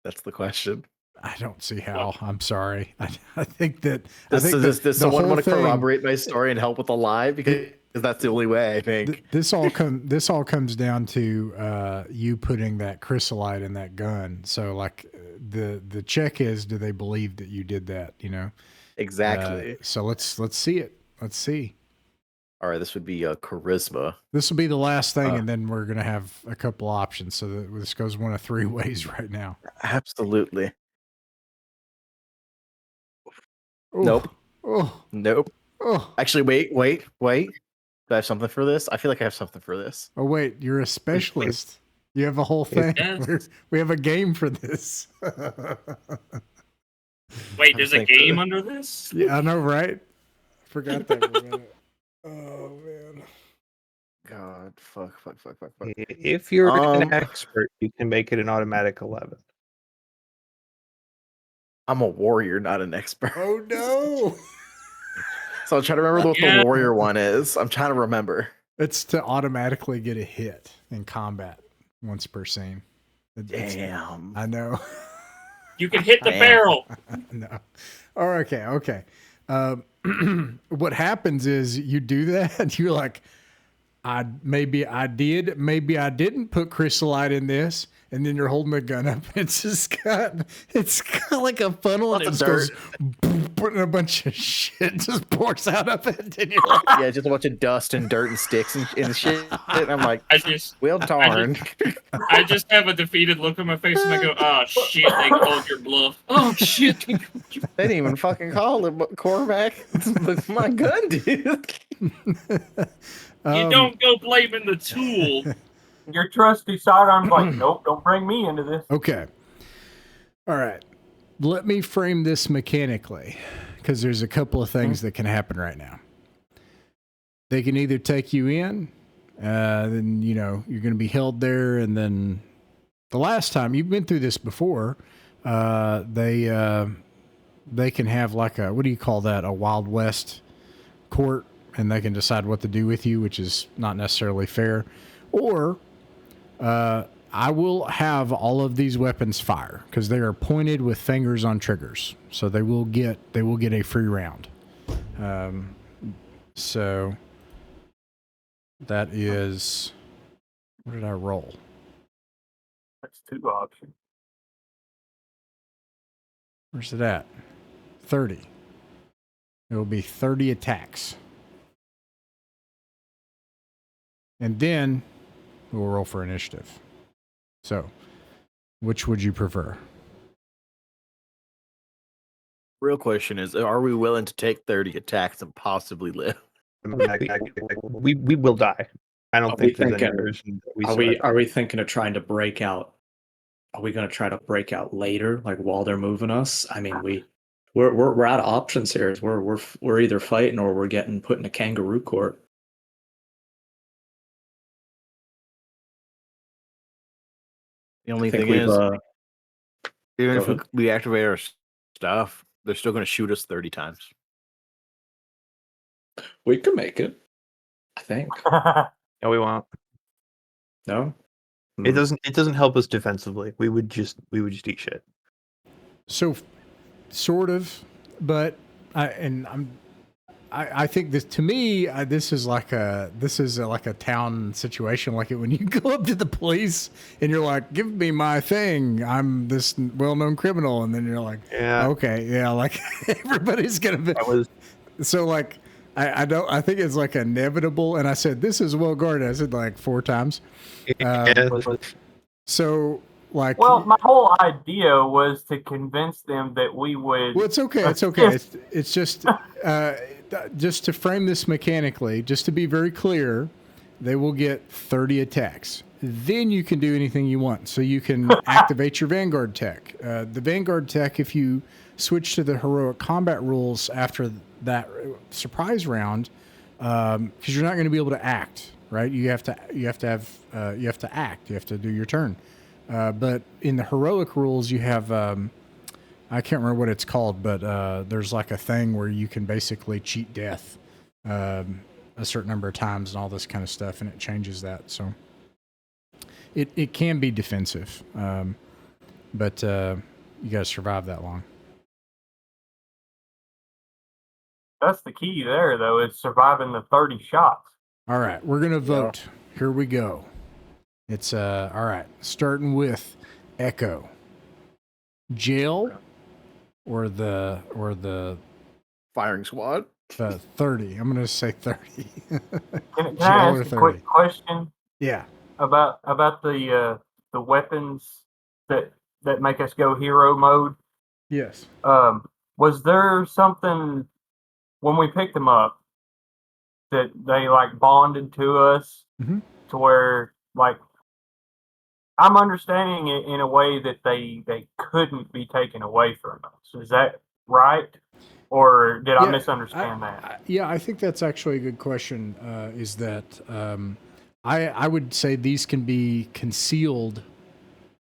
That's the question. I don't see how. I'm sorry. I think that. Does someone want to thing, corroborate my story and help with the lie? Because that's the only way, I think. This all comes down to you putting that chrysolite in that gun. So like the check is, do they believe that you did that? You know. Exactly. So let's see it. Let's see. All right, this would be charisma. This will be the last thing, and then we're gonna have a couple options. So that this goes one of three ways right now. Absolutely. Oh, Nope. Oh. Nope. Oh. Actually, wait. Do I have something for this? I feel like I have something for this. Oh wait, you're a specialist. You have a whole thing. Yes. We have a game for this. Wait, there's a game under this? Yeah, I know, right? Forgot that for a minute. Oh man. God, fuck. If you're an expert, you can make it an automatic 11. I'm a warrior, not an expert. Oh no. So I'm trying to remember what the warrior one is. I'm trying to remember. It's to automatically get a hit in combat once per scene. Damn. I know. You can hit the barrel. No. Oh, okay. What happens is you do that. You're like, maybe I did, maybe I didn't put chrysolite in this, and then you're holding the gun up. It's got like a funnel, and it just goes, putting a bunch of shit just pours out of it. And you're like, Yeah, just a bunch of dust and dirt and sticks and shit. And I'm like, well darn. I just have a defeated look on my face, and I go, "Oh shit, they called your bluff. Oh shit." They didn't even fucking call it quarterback. My gun did. You don't go blaming the tool. Your trusty sidearm's like, nope, don't bring me into this. Okay. All right. Let me frame this mechanically, because there's a couple of things that can happen right now. they can either take you in, then you're going to be held there, and then the last time you've been through this before, they can have like a, what do you call that? A Wild West court, and they can decide what to do with you, which is not necessarily fair. Or I will have all of these weapons fire because they are pointed with fingers on triggers, so they will get a free round. So that is, what did I roll? That's 2 options. Where's it at? 30. It will be 30 attacks. And then we'll roll for initiative. So, which would you prefer? Real question is, are we willing to take 30 attacks and possibly live? We will die. I don't think there's any version that Are we thinking of trying to break out? Are we going to try to break out later, like while they're moving us? I mean, we're out of options here. We're either fighting or we're getting put in a kangaroo court. The only thing is, even if ahead. we activate our stuff, they're still going to shoot us 30 times. We can make it, I think. No, we won't. No, It doesn't help us defensively. We would just eat shit. So, sort of, but I think this, to me, this is like a town situation, like it when you go up to the police and you're like, "Give me my thing. I'm this well-known criminal," and then you're like, Yeah. "Okay, yeah." Like everybody's gonna be. So like, I think it's like inevitable. And I said, "This is well guarded." I said like 4 times. So like, well, my whole idea was to convince them that we would. well, it's okay. It's okay. It's just to frame this mechanically, just to be very clear, they will get 30 attacks. Then you can do anything you want. So you can activate your Vanguard tech. The Vanguard tech, if you switch to the heroic combat rules after that surprise round, because you're not going to be able to act, right? You have to act. You have to do your turn. But in the heroic rules, you have. I can't remember what it's called, but there's like a thing where you can basically cheat death a certain number of times and all this kind of stuff, and it changes that. So it can be defensive, but you got to survive that long. That's the key there, though, is surviving the 30 shots. All right, we're going to vote. Yeah. Here we go. It's all right, starting with Echo. Jail or the Firing squad? 30. I'm going to say 30. Can I ask a quick question? Yeah. About the weapons that make us go hero mode? Yes. Was there something when we picked them up that they like bonded to us to where like I'm understanding it in a way that they couldn't be taken away from us. Is that right? Or did I misunderstand that? I think that's actually a good question. Is that I would say these can be concealed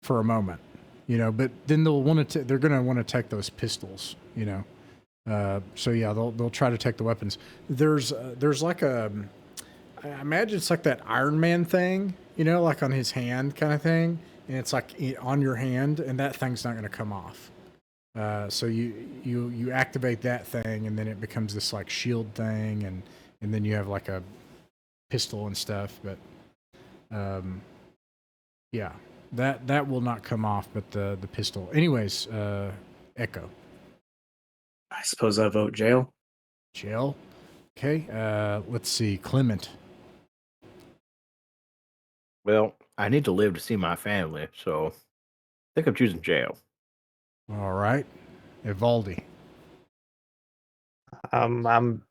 for a moment, but then they'll want to. They're going to want to take those pistols, So yeah, they'll try to take the weapons. There's like I imagine it's like that Iron Man thing, like on his hand kind of thing, and it's like on your hand, and that thing's not going to come off. So you activate that thing, and then it becomes this like shield thing, and then you have like a pistol and stuff. But yeah, that will not come off, but the pistol. Anyways, Echo. I suppose I vote jail. Jail. Okay. Let's see, Clement. Well, I need to live to see my family, so I think I'm choosing jail. All right, Evaldi. I'm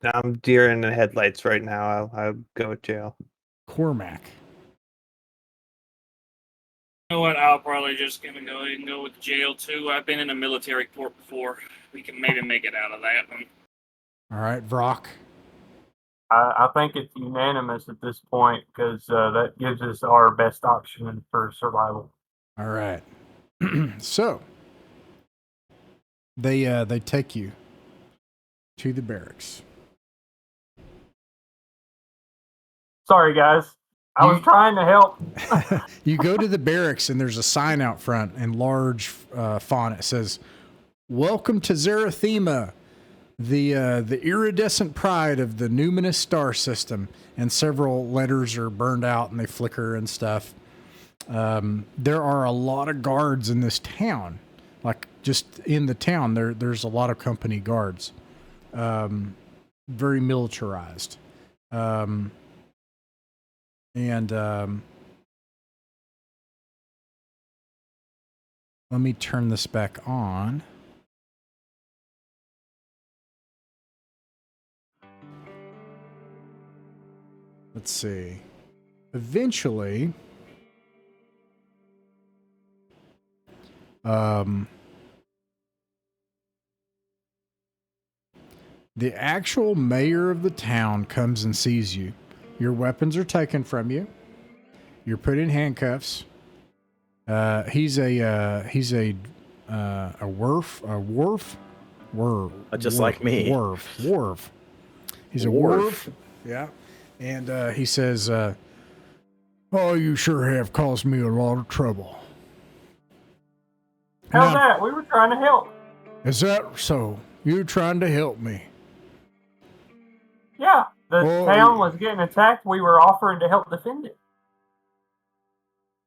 deer in the headlights right now. I'll go with jail. Cormac. You know what? I'll probably just gonna go ahead and go with jail too. I've been in a military court before. We can maybe make it out of that one. All right, Vrock. I think it's unanimous at this point because that gives us our best option for survival. All right. So they take you to the barracks. Sorry, guys. I was trying to help. You go to the barracks, and there's a sign out front in large font. It says, "Welcome to Zarathema, the iridescent pride of the numinous star system." And several letters are burned out, and they flicker and stuff. There are a lot of guards in this town. Like, just in the town, there's a lot of company guards. Very militarized. Let me turn this back on. Let's see. Eventually, the actual mayor of the town comes and sees you. Your weapons are taken from you. You're put in handcuffs. He's a wharf. Just like me. Wharf. He's a wharf. Yeah. And he says, "Oh, you sure have caused me a lot of trouble." How's Now, that? We were trying to help. is that so? You're trying to help me. Yeah, the Well, town was getting attacked. We were offering to help defend it.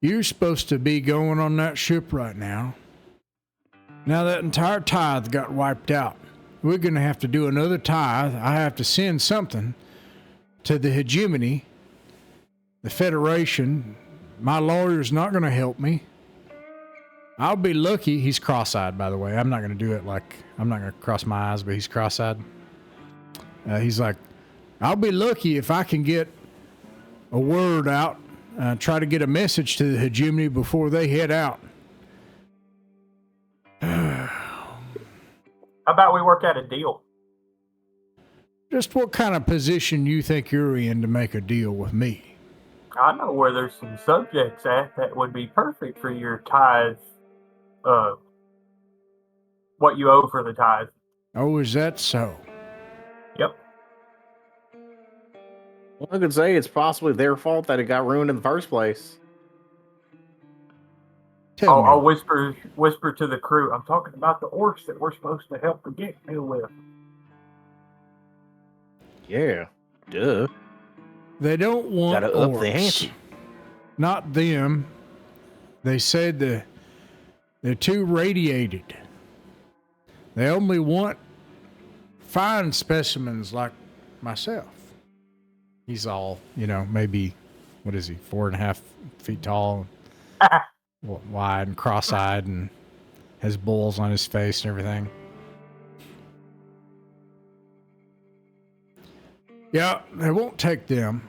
You're supposed to be going on that ship right now. Now that entire tithe got wiped out. We're going to have to do another tithe. I have to send something to the hegemony, the Federation. My lawyer's not going to help me. I'll be lucky. He's cross-eyed, by the way. I'm not going to do it like, I'm not going to cross my eyes, but he's cross-eyed. He's like, I'll be lucky if I can get a word out, try to get a message to the hegemony before they head out. How about we work out a deal? Just what kind of position you think you're in to make a deal with me? I know where there's some subjects at that would be perfect for your tithe. What you owe for the tithe. Oh, is that so? Yep. Well, I could say it's possibly their fault that it got ruined in the first place. I'll whisper to the crew. I'm talking about the orcs that we're supposed to help the get deal with. Yeah, duh. They don't want Gotta orcs. up the ante. Not them. They said they're too radiated. They only want fine specimens like myself. He's all, maybe, what is he, 4.5 feet tall, wide and cross-eyed, and has bulls on his face and everything. Yeah, they won't take them.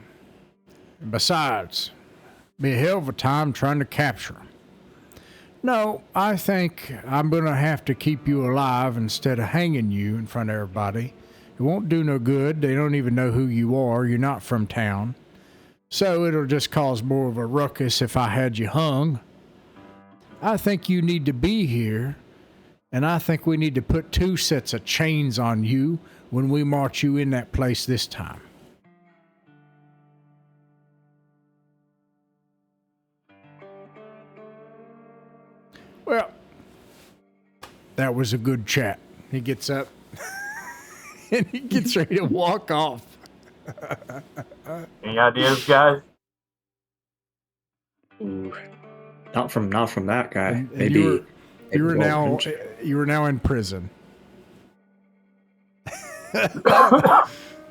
And besides, be a hell of a time trying to capture them. No, I think I'm going to have to keep you alive instead of hanging you in front of everybody. It won't do no good. They don't even know who you are. You're not from town. So it'll just cause more of a ruckus if I had you hung. I think you need to be here, and I think we need to put 2 sets of chains on you when we march you in that place this time. Well, that was a good chat. He gets up and he gets ready to walk off. Any ideas, guys? Ooh. Not from that guy. And maybe you were now in prison.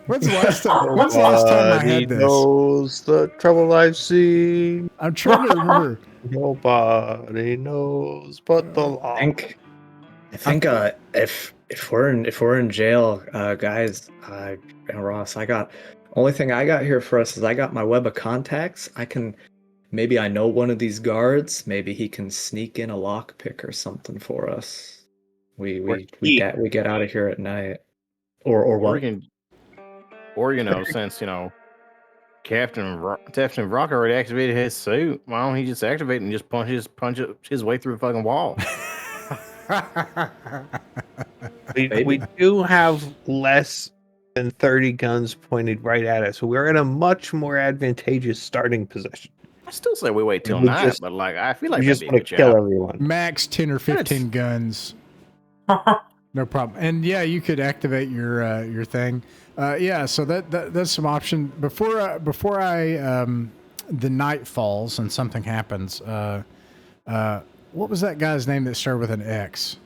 When's the last time I had this? Knows the trouble I've seen. I'm trying to remember. Nobody knows but the law. I think if we're in jail, guys, and Ross, only thing I got here for us is I got my web of contacts. Maybe I know one of these guards. Maybe he can sneak in a lockpick or something for us. We get out of here at night, or what? Or since Captain Rock already activated his suit, why don't he just activate and just punch his way through the fucking wall? We do have less than 30 guns pointed right at us, so we're in a much more advantageous starting position. I still say we wait till We night, just- but I feel like We that'd just be a want good to kill job. everyone. Max 10 or 15 guns. No problem. And yeah, you could activate your thing. Yeah, so that's some option. Before the night falls and something happens, what was that guy's name that started with an X?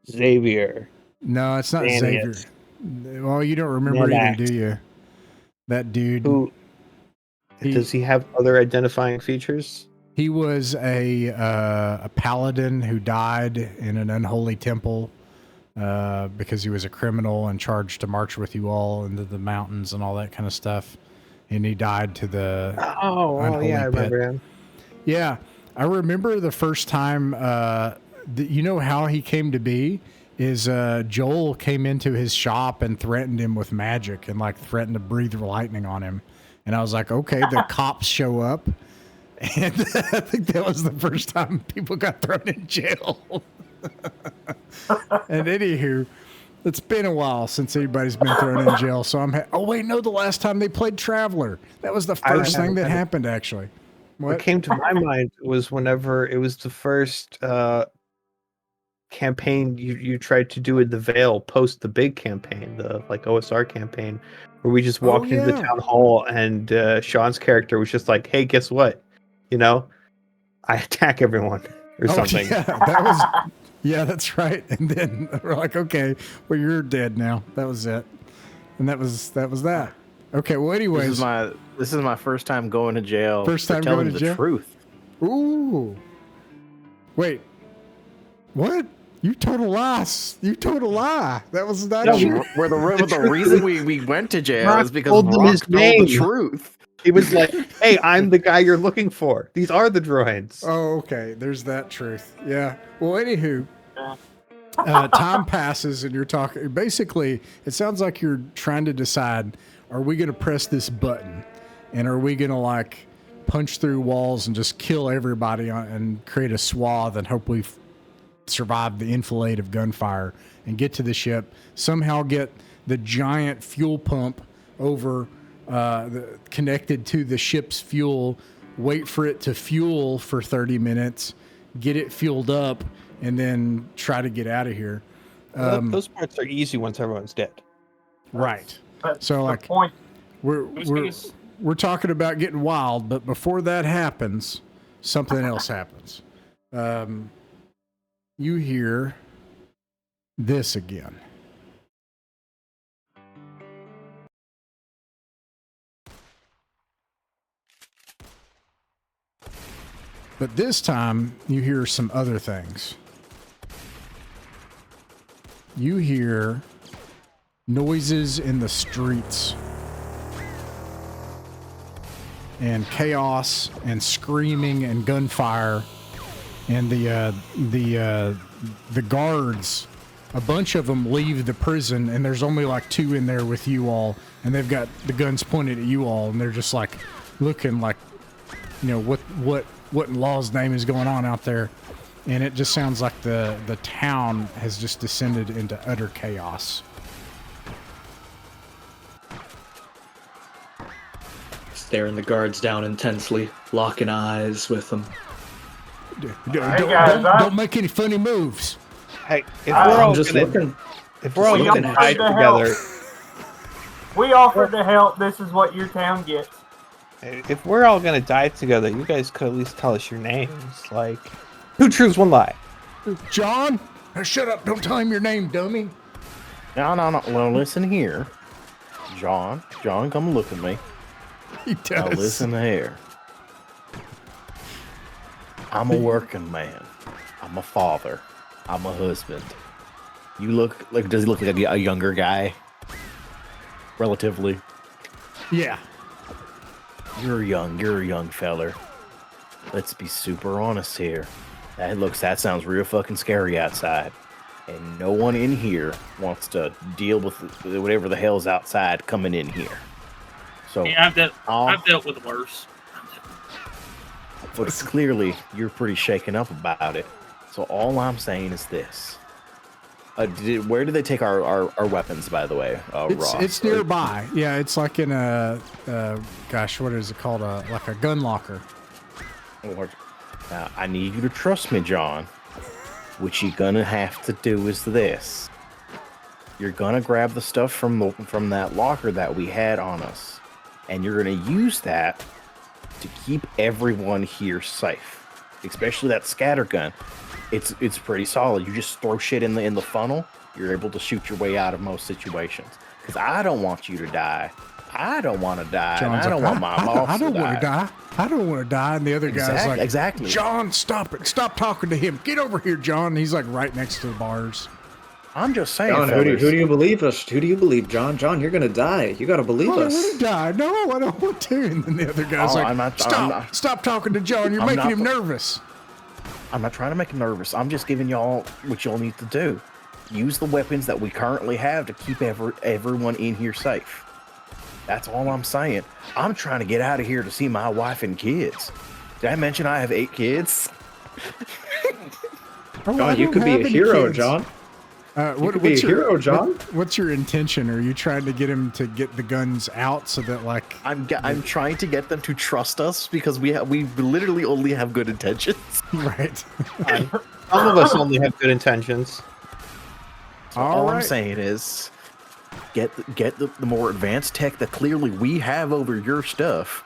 Xavier. No, it's not Xanius. Xavier. Well, you don't remember either, do you? That dude. Who does he have other identifying features? He was a paladin who died in an unholy temple because he was a criminal and charged to march with you all into the mountains and all that kind of stuff. And he died to the unholy yeah, I pit. remember him. Yeah, I remember the first time. You know how he came to be is Joel came into his shop and threatened him with magic and threatened to breathe lightning on him. And I was like, okay, the cops show up. And I think that was the first time people got thrown in jail. And anywho, it's been a while since anybody's been thrown in jail. So the last time they played Traveler. That was the first thing that happened, actually. What came to my mind was whenever it was the first campaign you tried to do in the Veil post the big campaign, the OSR campaign, where we just walked into the town hall and Sean's character was just like, hey, guess what? I attack everyone or something. Yeah, that's right. And then we're like, okay, well, you're dead now. That was it. And that was that. Okay, well, anyways. This is my first time going to jail. First time telling going to the jail? truth. Ooh. Wait. What? You told a lie. That was not true. The reason we went to jail is because told them Rock his told name. the truth. He was like, hey, I'm the guy you're looking for. These are the droids. Oh, okay. There's that truth. Yeah. Well, anywho, time passes and you're talking. Basically, it sounds like you're trying to decide, are we going to press this button? And are we going to punch through walls and just kill everybody and create a swath and hope we survive the enfilade of gunfire and get to the ship, somehow get the giant fuel pump over connected to the ship's fuel, wait for it to fuel for 30 minutes, get it fueled up, and then try to get out of here. Those parts are easy once everyone's dead. Right. That's So the point. we're talking about getting wild, but before that happens, something else happens. You hear this again. But this time, you hear some other things. You hear noises in the streets. And chaos and screaming and gunfire. And the guards, a bunch of them leave the prison, and there's only 2 in there with you all. And they've got the guns pointed at you all, and they're just looking what in law's name is going on out there. And it just sounds like the town has just descended into utter chaos. Staring the guards down intensely, locking eyes with them. Don't make any funny moves. Hey, if I'm just looking. If we're all looking gonna at hide the together, We offered to help. This is what your town gets. if we're all gonna die together, you guys could at least tell us your names. 2 truths, 1 lie. John, shut up! Don't tell him your name, dummy. No. Well, listen here, John. John, come look at me. He Now does. listen here. I'm a working man. I'm a father. I'm a husband. You look like, does he look like a younger guy? Relatively. Yeah. You're a young feller. Let's be super honest here. That sounds real fucking scary outside. and no one in here wants to deal with whatever the hell's outside coming in here. So Yeah, I've dealt with worse. but clearly you're pretty shaken up about it. So all I'm saying is this. Where did they take our weapons, by the way, Ross? It's nearby. Yeah, it's like in a, gosh, what is it called? Like a gun locker. Now, I need you to trust me, John. What you're gonna have to do is this. You're gonna grab the stuff from that locker that we had on us, and you're gonna use that to keep everyone here safe. Especially that scatter gun. It's pretty solid. You just throw shit in the funnel, you're able to shoot your way out of most situations. Because I don't want you to die. I don't want to die. And I don't want my boss I don't to want to die. I don't want to die. And the other guy's like, exactly. John, stop it. Stop talking to him. Get over here, John. And he's like right next to the bars. I'm just saying. John, who do you believe us? Who do you believe, John? John, you're gonna die. You gotta believe us. I want to die. No, I don't want to. And then the other guy's stop talking to John. You're making him nervous. I'm not trying to make him nervous. I'm just giving y'all what y'all need to do. Use the weapons that we currently have to keep everyone in here safe. That's all I'm saying. I'm trying to get out of here to see my wife and kids. Did I mention I have 8 kids? John, you could be a hero, John. You could be a hero, John. What's your intention? Are you trying to get him to get the guns out so that, like... I'm trying to get them to trust us because we literally only have good intentions. Right. Some of us only have good intentions. So all I'm saying is, get the more advanced tech that clearly we have over your stuff,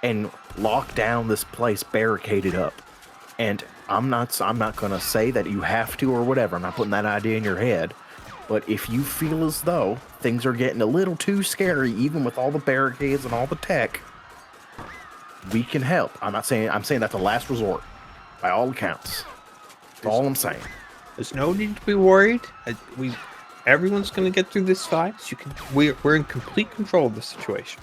and lock down this place, barricaded up. And I'm not gonna say that you have to or whatever. I'm not putting that idea in your head. But if you feel as though things are getting a little too scary, even with all the barricades and all the tech, we can help. I'm saying that's a last resort, by all accounts. That's all I'm saying. There's no need to be worried. Everyone's going to get through this fight. We're in complete control of the situation.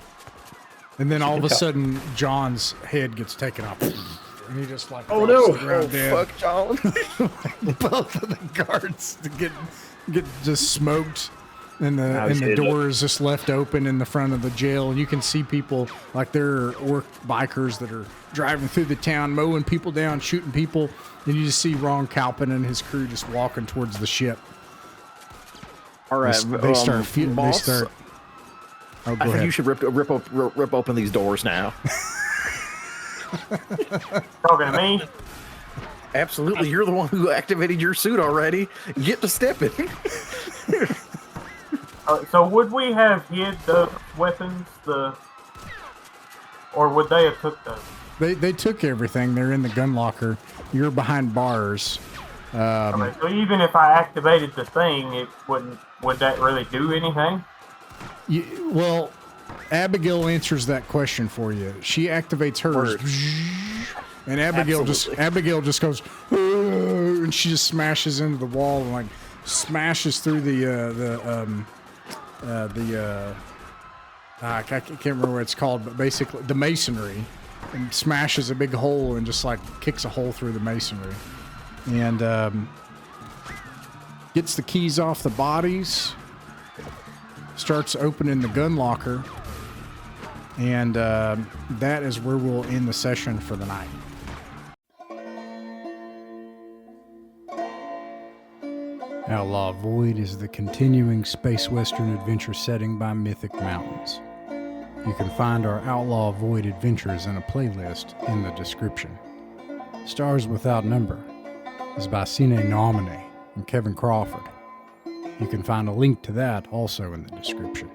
And then all of a sudden, John's head gets taken off. And he just like, oh no! Oh fuck, John! Both of the guards get just smoked, and the door is just left open in the front of the jail, and you can see people like they're work bikers that are driving through the town, mowing people down, shooting people, and you just see Ron Calpin and his crew just walking towards the ship. All right, they start. Boss, Oh, I think you should rip open these doors now. Talking to me? Absolutely, you're the one who activated your suit already. Get to stepping. So would we have hid the weapons, or would they have took those? They took everything. They're in the gun locker. You're behind bars. Okay, so even if I activated the thing, would that really do anything? Well, Abigail answers that question for you. She activates hers, and Abigail just goes, and she just smashes into the wall and like smashes through I can't remember what it's called, but basically the masonry, and smashes a big hole and just like kicks a hole through the masonry, and gets the keys off the bodies. Starts opening the gun locker, and that is where we'll end the session for the night. Outlaw Void is the continuing space western adventure setting by Mythic Mountains. You can find our Outlaw Void adventures in a playlist in the description. Stars Without Number is by Sine Nomine and Kevin Crawford. You can find a link to that also in the description.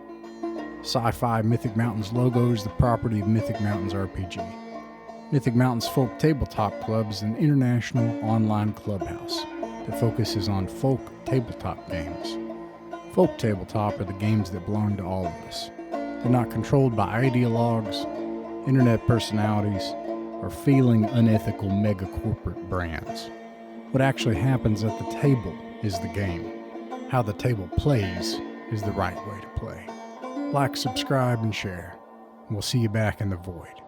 Sci-Fi Mythic Mountains logo is the property of Mythic Mountains RPG. Mythic Mountains Folk Tabletop Club is an international online clubhouse that focuses on folk tabletop games. Folk tabletop are the games that belong to all of us. They're not controlled by ideologues, internet personalities, or feeling unethical megacorporate brands. What actually happens at the table is the game. How the table plays is the right way to play. Like, subscribe, and share. We'll see you back in the void.